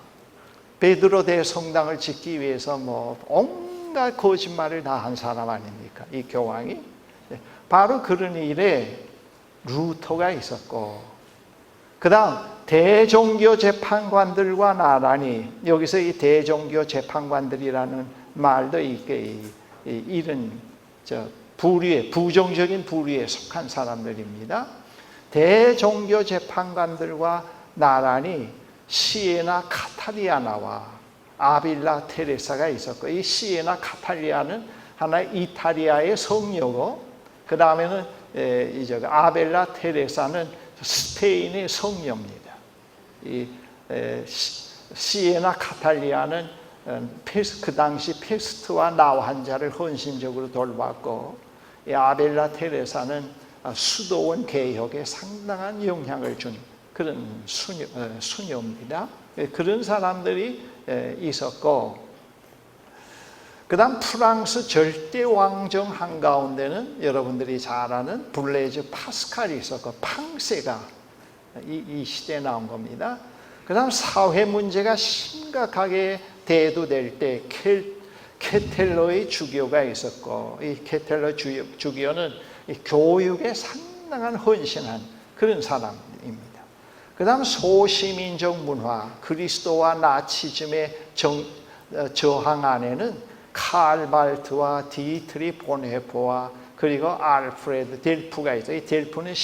베드로 대성당을 짓기 위해서 뭐 온갖 거짓말을 다 한 사람 아닙니까? 이 교황이. 바로 그런 일에 루터가 있었고, 그 다음 대종교 재판관들과 나란히, 여기서 이 대종교 재판관들이라는 말도 있게 이런 부류에, 부정적인 부류에 속한 사람들입니다. 대종교 재판관들과 나란히 시에나 카탈리아나와 아빌라 테레사가 있었고, 이 시에나 카탈리아는 하나의 이탈리아의 성녀고, 그 다음에는 아벨라 테레사는 스페인의 성녀입니다. 이 시에나 카탈리아는 그 당시 페스트와 나 환자를 헌신적으로 돌봤고, 이 아벨라 테레사는 수도원 개혁에 상당한 영향을 준 그런 수녀입니다. 그런 사람들이 있었고, 그 다음 프랑스 절대 왕정 한가운데는 여러분들이 잘 아는 블레즈 파스칼이 있었고, 팡세가 이 시대에 나온 겁니다. 그 다음 사회 문제가 심각하게 대두될 때 케텔러의 주교가 있었고, 이 케텔러 주교는 교육에 상당한 헌신한 그런 사람입니다. 그 다음 소시민적 문화, 그리스도와 나치즘의 저항 안에는 칼 발트와 디트리 보네포와 그리고 알프레드 델프가 있어요. 이 델프는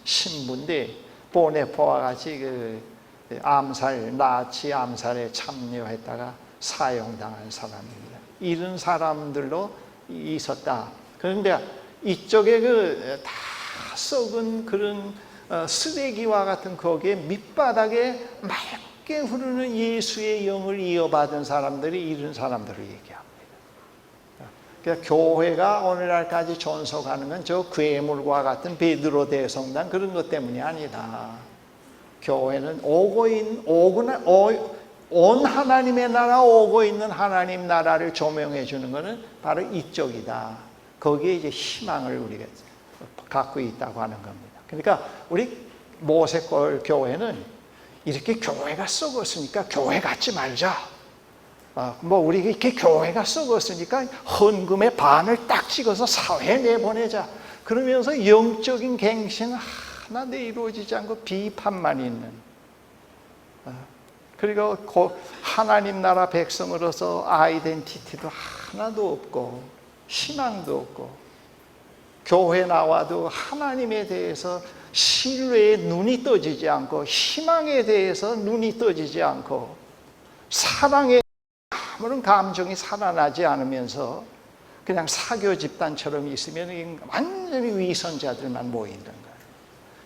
신부인데 보네포와 같이 나치 암살에 참여했다가 사형당한 사람입니다. 이런 사람들로 있었다. 그런데 이쪽에 다 썩은 그런 쓰레기와 같은 거기에 밑바닥에 맑게 흐르는 예수의 영을 이어받은 사람들이 이런 사람들을 얘기합니다. 그러니까 교회가 오늘날까지 존속하는 건 저 괴물과 같은 베드로 대성당 그런 것 때문이 아니다. 교회는 온 하나님의 나라, 오고 있는 하나님 나라를 조명해 주는 것은 바로 이쪽이다. 거기에 이제 희망을 우리가 갖고 있다고 하는 겁니다. 그러니까 우리 모세골 교회는 이렇게 교회가 썩었으니까 교회 갖지 말자. 우리 이렇게 교회가 썩었으니까 헌금의 반을 딱 찍어서 사회에 내보내자. 그러면서 영적인 갱신은 하나도 이루어지지 않고 비판만 있는. 그리고 하나님 나라 백성으로서 아이덴티티도 하나도 없고 희망도 없고 교회 나와도 하나님에 대해서 신뢰의 눈이 떠지지 않고 희망에 대해서 눈이 떠지지 않고 사랑에 아무런 감정이 살아나지 않으면서 그냥 사교 집단처럼 있으면 완전히 위선자들만 모이는 거예요.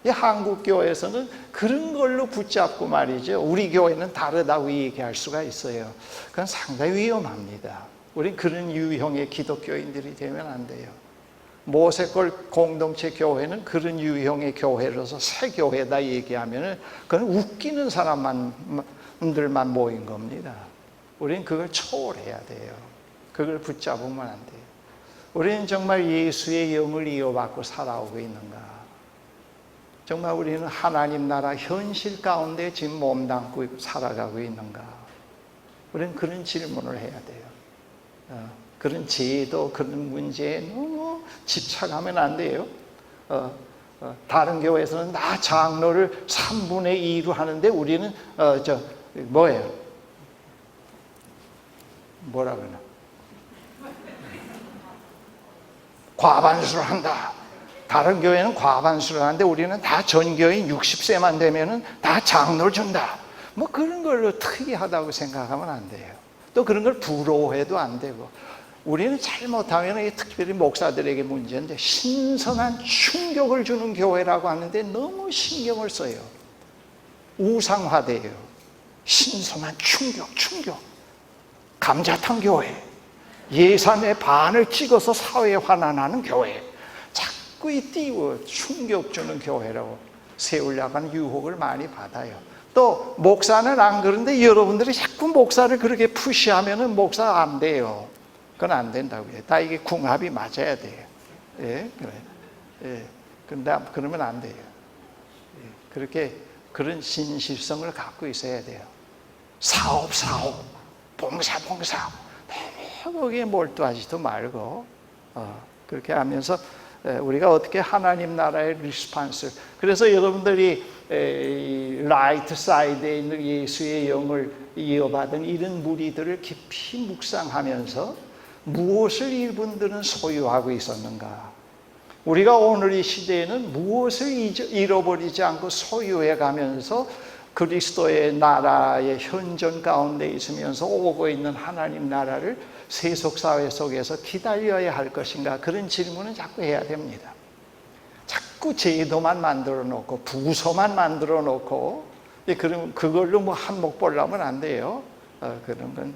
이 한국 교회에서는 그런 걸로 붙잡고 말이죠. 우리 교회는 다르다고 얘기할 수가 있어요. 그건 상당히 위험합니다. 우린 그런 유형의 기독교인들이 되면 안 돼요. 모세골 공동체 교회는 그런 유형의 교회로서 새 교회다 얘기하면 그건 웃기는 사람들만 모인 겁니다. 우리는 그걸 초월해야 돼요. 그걸 붙잡으면 안 돼요. 우리는 정말 예수의 영을 이어받고 살아오고 있는가? 정말 우리는 하나님 나라 현실 가운데 지금 몸담고 살아가고 있는가? 우리는 그런 질문을 해야 돼요. 그런 제도, 그런 문제에 너무 집착하면 안 돼요. 다른 교회에서는 나 장로를 3분의 2로 하는데 우리는 뭐라 그러나? 과반수를 한다. 다른 교회는 과반수를 하는데 우리는 다 전교인 60세만 되면은 다 장로를 준다. 그런 걸로 특이하다고 생각하면 안 돼요. 또 그런 걸 부러워해도 안 되고. 우리는 잘못하면 특별히 목사들에게 문제인데 신선한 충격을 주는 교회라고 하는데 너무 신경을 써요. 우상화돼요. 신선한 충격. 감자탕 교회. 예산의 반을 찍어서 사회에 환원하는 교회. 자꾸 띄워 충격 주는 교회라고 세우려고 하는 유혹을 많이 받아요. 또 목사는 안 그런데 여러분들이 자꾸 목사를 그렇게 푸시하면은 목사 안 돼요. 그건 안 된다고요. 다 이게 궁합이 맞아야 돼요. 예, 그래. 예, 근데 그러면 안 돼요. 예, 그렇게 그런 진실성을 갖고 있어야 돼요. 사업, 봉사. 거기에 몰두하지도 말고 그렇게 하면서 우리가 어떻게 하나님 나라의 리스판스. 그래서 여러분들이 라이트 사이드에 있는 예수의 영을 이어받은 이런 무리들을 깊이 묵상하면서 무엇을 이분들은 소유하고 있었는가? 우리가 오늘 이 시대에는 무엇을 잃어버리지 않고 소유해 가면서 그리스도의 나라의 현존 가운데 있으면서 오고 있는 하나님 나라를 세속사회 속에서 기다려야 할 것인가? 그런 질문은 자꾸 해야 됩니다. 자꾸 제도만 만들어 놓고 부서만 만들어 놓고 그걸로 한몫 보려면 안 돼요. 그런 건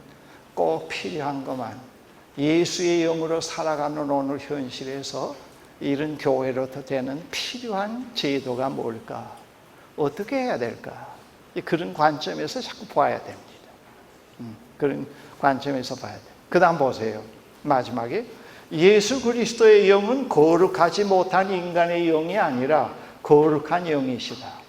꼭 필요한 것만. 예수의 영으로 살아가는 오늘 현실에서 이런 교회로 되는 필요한 제도가 뭘까? 어떻게 해야 될까? 그런 관점에서 자꾸 봐야 됩니다. 그런 관점에서 봐야 돼요. 그 다음 보세요. 마지막에 예수 그리스도의 영은 거룩하지 못한 인간의 영이 아니라 거룩한 영이시다.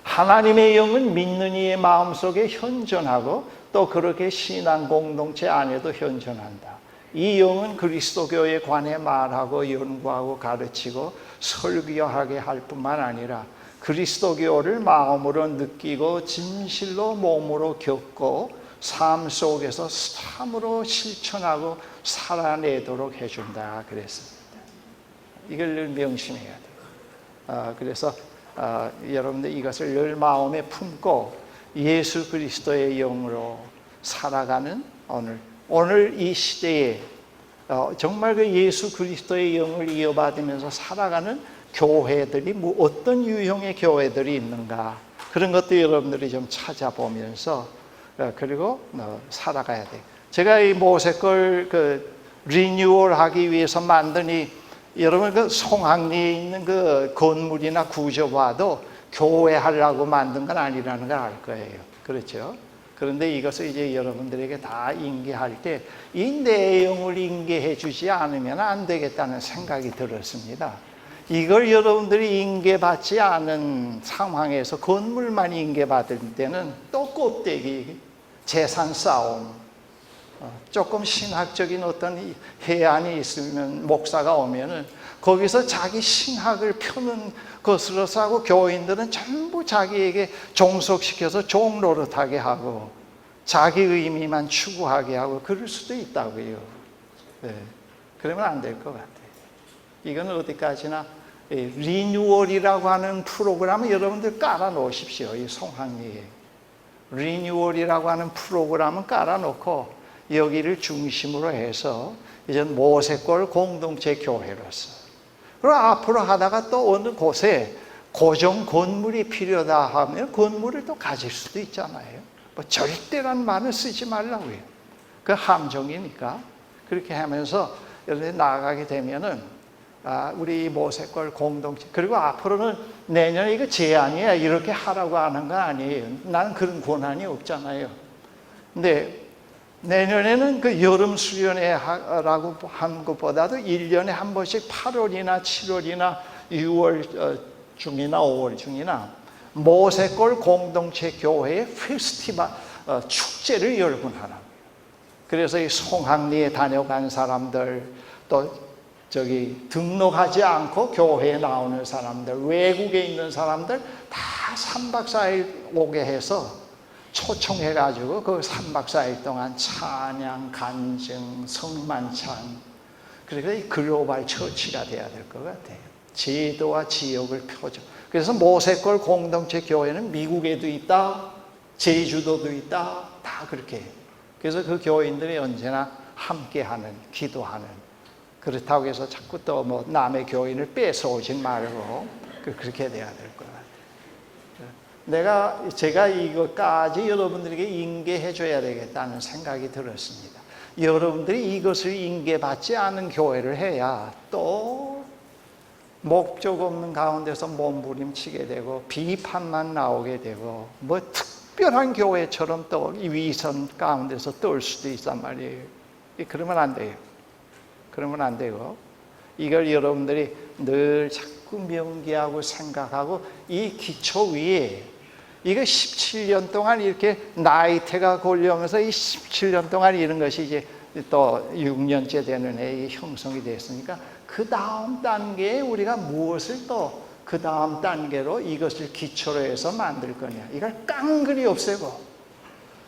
하나님의 영은 믿는 이의 마음속에 현존하고 또 그렇게 신앙 공동체 안에도 현존한다. 이 영은 그리스도교에 관해 말하고 연구하고 가르치고 설교하게 할 뿐만 아니라 그리스도교를 마음으로 느끼고 진실로 몸으로 겪고 삶 속에서 참으로 실천하고 살아내도록 해준다 그랬습니다. 이걸 늘 명심해야 돼요. 그래서 여러분들 이것을 늘 마음에 품고 예수 그리스도의 영으로 살아가는 오늘 이 시대에 정말 그 예수 그리스도의 영을 이어받으면서 살아가는 교회들이 어떤 유형의 교회들이 있는가, 그런 것도 여러분들이 좀 찾아보면서 그리고 살아가야 돼요. 제가 이 모세골 리뉴얼하기 위해서 만드니 여러분 그 송악리에 있는 그 건물이나 구조 봐도 교회 하려고 만든 건 아니라는 걸 알 거예요. 그렇죠? 그런데 이것을 이제 여러분들에게 다 인계할 때 이 내용을 인계해 주지 않으면 안 되겠다는 생각이 들었습니다. 이걸 여러분들이 인계받지 않은 상황에서 건물만 인계받을 때는 또 껍데기, 재산 싸움, 조금 신학적인 어떤 해안이 있으면 목사가 오면은 거기서 자기 신학을 펴는 것으로 하고 교인들은 전부 자기에게 종속시켜서 종 노릇하게 하고 자기 의미만 추구하게 하고 그럴 수도 있다고요. 네. 그러면 안 될 것 같아요. 이건 어디까지나 리뉴얼이라고 하는 프로그램을 여러분들 깔아 놓으십시오. 이 송학리에 리뉴얼이라고 하는 프로그램은 깔아 놓고 여기를 중심으로 해서 이제 모세골 공동체 교회로서 그리고 앞으로 하다가 또 어느 곳에 고정 건물이 필요하다 하면 건물을 또 가질 수도 있잖아요. 뭐 절대란 말은 쓰지 말라고요. 그 함정이니까. 그렇게 하면서 이렇게 나아가게 되면은 우리 모세골 공동체 그리고 앞으로는 내년에 이거 제안이야 이렇게 하라고 하는 건 아니에요. 나는 그런 권한이 없잖아요. 근데 내년에는 그 여름 수련회라고 하는 것보다도 1년에 한 번씩 8월이나 7월이나 6월 중이나 5월 중이나 모세골 공동체 교회의 페스티벌 축제를 열곤 하라고요. 그래서 이 송학리에 다녀간 사람들 또 저기 등록하지 않고 교회에 나오는 사람들 외국에 있는 사람들 다 3박 4일 오게 해서 초청해가지고 그 3박 4일 동안 찬양, 간증, 성만찬 그래서 이 글로벌 처치가 돼야 될 것 같아요. 제도와 지역을 펴줘. 그래서 모세골 공동체 교회는 미국에도 있다, 제주도도 있다, 다 그렇게 해요. 그래서 그 교인들이 언제나 함께하는, 기도하는 그렇다고 해서 자꾸 또 뭐 남의 교인을 뺏어오진 말고 그렇게 돼야 될 것 같아요. 제가 이것까지 여러분들에게 인계해 줘야 되겠다는 생각이 들었습니다. 여러분들이 이것을 인계받지 않은 교회를 해야 또 목적 없는 가운데서 몸부림치게 되고 비판만 나오게 되고 뭐 특별한 교회처럼 또 위선 가운데서 떨 수도 있단 말이에요. 그러면 안 돼요. 그러면 안 되고 이걸 여러분들이 늘 자꾸 명기하고 생각하고 이 기초 위에 이거 17년 동안 이렇게 나이테가 걸려오면서 이 17년 동안 이런 것이 이제 또 6년째 되는 해에 형성이 됐으니까 그 다음 단계에 우리가 무엇을 또 그 다음 단계로 이것을 기초로 해서 만들 거냐. 이걸 깡그리 없애고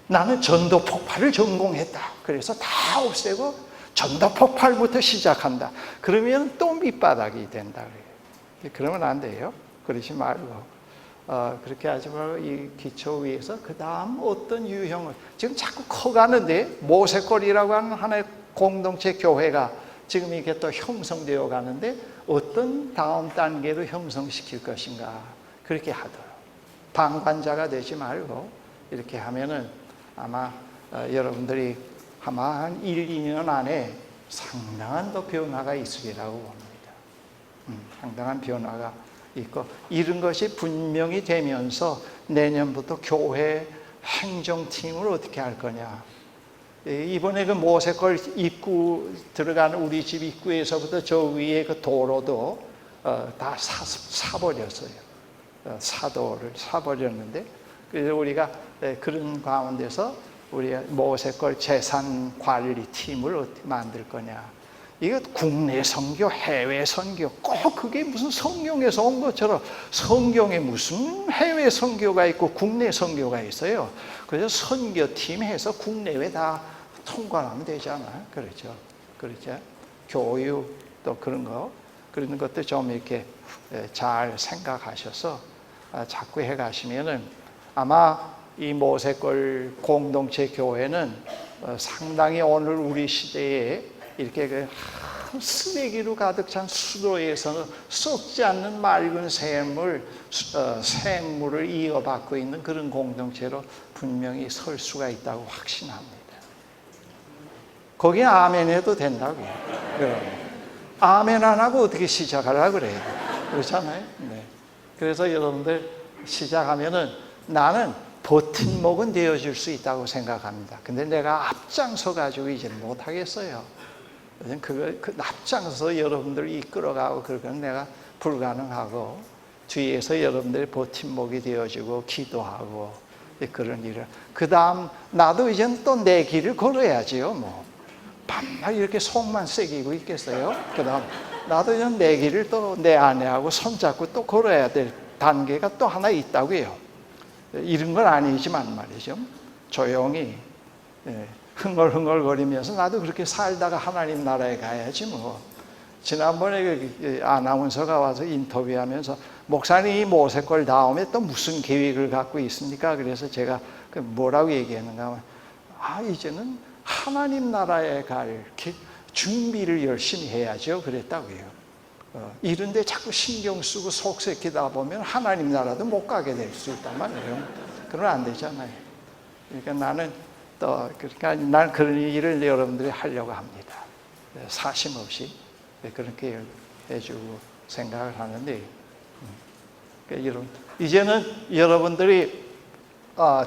나는 전도 폭발을 전공했다. 그래서 다 없애고 전도 폭발부터 시작한다. 그러면 또 밑바닥이 된다. 그러면 안 돼요. 그러지 말고 그렇게 하지 말고 이 기초 위에서 그 다음 어떤 유형을 지금 자꾸 커가는데 모세골이라고 하는 하나의 공동체 교회가 지금 이게 또 형성되어 가는데 어떤 다음 단계로 형성시킬 것인가 그렇게 하도록 방관자가 되지 말고 이렇게 하면은 아마 여러분들이 아마 한 1, 2년 안에 상당한 또 변화가 있으리라고 봅니다. 상당한 변화가 있고 이런 것이 분명히 되면서 내년부터 교회 행정팀을 어떻게 할 거냐. 이번에 그 모세골 입구 들어가는 우리 집 입구에서부터 저 위에 그 도로도 다 사버렸어요. 사도를 사버렸는데 그래서 우리가 그런 가운데서 우리 모세골 재산 관리 팀을 어떻게 만들 거냐. 이거 국내 선교, 해외 선교 꼭 그게 무슨 성경에서 온 것처럼 성경에 무슨 해외 선교가 있고 국내 선교가 있어요. 그래서 선교팀 해서 국내외 다 통과하면 되잖아요. 그렇죠. 그렇죠. 교육 또 그런 것도 좀 이렇게 잘 생각하셔서 자꾸 해 가시면은 아마 이 모세골 공동체 교회는 상당히 오늘 우리 시대에 이렇게 쓰레기로 가득 찬 수도에서는 썩지 않는 맑은 샘물을 이어받고 있는 그런 공동체로 분명히 설 수가 있다고 확신합니다. 거기에 아멘 해도 된다고요. 그럼 아멘 안 하고 어떻게 시작하려고 그래요? 그렇잖아요. 네. 그래서 여러분들 시작하면은 나는 버팀목은 되어줄 수 있다고 생각합니다. 근데 내가 앞장서 가지고 이제 못 하겠어요. 그 앞장서 여러분들 이끌어가고 그러면 내가 불가능하고, 뒤에서 여러분들의 버팀목이 되어주고 기도하고 그런 일을, 그 다음 나도 이제는 또 내 길을 걸어야지요. 뭐 밤낮 이렇게 속만 새기고 있겠어요? 그 다음 나도 이제 내 길을 또 내 아내하고 손잡고 또 걸어야 될 단계가 또 하나 있다고요. 이런 건 아니지만 말이죠. 조용히 흥얼흥얼거리면서 나도 그렇게 살다가 하나님 나라에 가야지 뭐. 지난번에 아나운서가 와서 인터뷰하면서 목사님이 모세골 다음에 또 무슨 계획을 갖고 있습니까? 그래서 제가 뭐라고 얘기했는가 하면, 이제는 하나님 나라에 갈 준비를 열심히 해야죠 그랬다고요. 이런데 자꾸 신경 쓰고 속색이다 보면 하나님 나라도 못 가게 될 수 있단 말이에요. 그러면 안 되잖아요. 그러니까 나는 난 그런 일을 여러분들이 하려고 합니다. 사심 없이 그렇게 해주고 생각을 하는데, 그러니까 이제는 여러분들이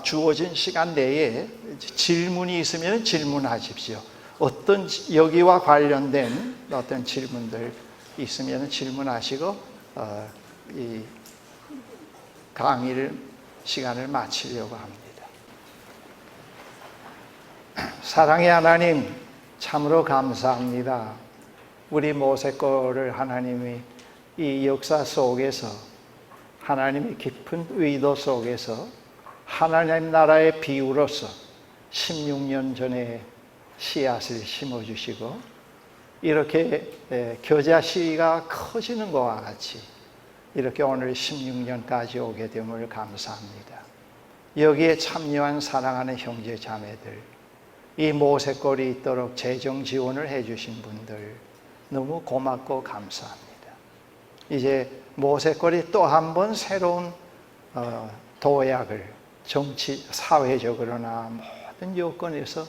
주어진 시간 내에 질문이 있으면 질문하십시오. 어떤 여기와 관련된 어떤 질문들 있으면 질문하시고 이 강의를 시간을 마치려고 합니다. 사랑의 하나님, 참으로 감사합니다. 우리 모세골을 하나님이 이 역사 속에서, 하나님의 깊은 의도 속에서 하나님 나라의 비유로서 16년 전에 씨앗을 심어주시고, 이렇게 겨자씨가 커지는 것과 같이 이렇게 오늘 16년까지 오게 됨을 감사합니다. 여기에 참여한 사랑하는 형제 자매들, 이 모세골이 있도록 재정 지원을 해주신 분들 너무 고맙고 감사합니다. 이제 모세골이 또 한 번 새로운 도약을 정치, 사회적으로나 모든 여건에서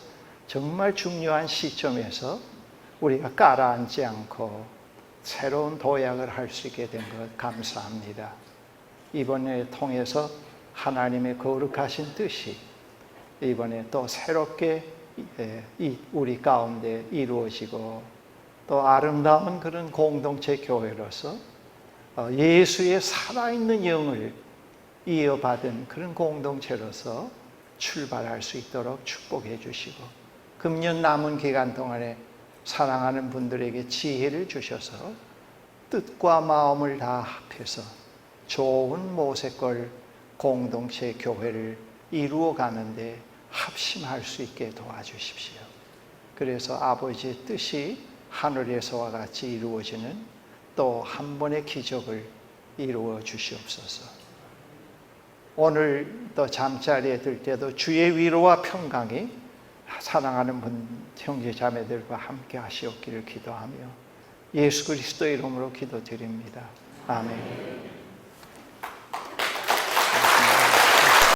정말 중요한 시점에서 우리가 가라앉지 않고 새로운 도약을 할 수 있게 된 것 감사합니다. 이번에 통해서 하나님의 거룩하신 뜻이 이번에 또 새롭게 우리 가운데 이루어지고, 또 아름다운 그런 공동체 교회로서 예수의 살아있는 영을 이어받은 그런 공동체로서 출발할 수 있도록 축복해 주시고, 금년 남은 기간 동안에 사랑하는 분들에게 지혜를 주셔서 뜻과 마음을 다 합해서 좋은 모세골 공동체 교회를 이루어 가는데 합심할 수 있게 도와주십시오. 그래서 아버지의 뜻이 하늘에서와 같이 이루어지는 또 한 번의 기적을 이루어 주시옵소서. 오늘 또 잠자리에 들 때도 주의 위로와 평강이 사랑하는 형제 자매들과 함께 하시옵기를 기도하며 예수 그리스도 이름으로 기도드립니다. 아멘.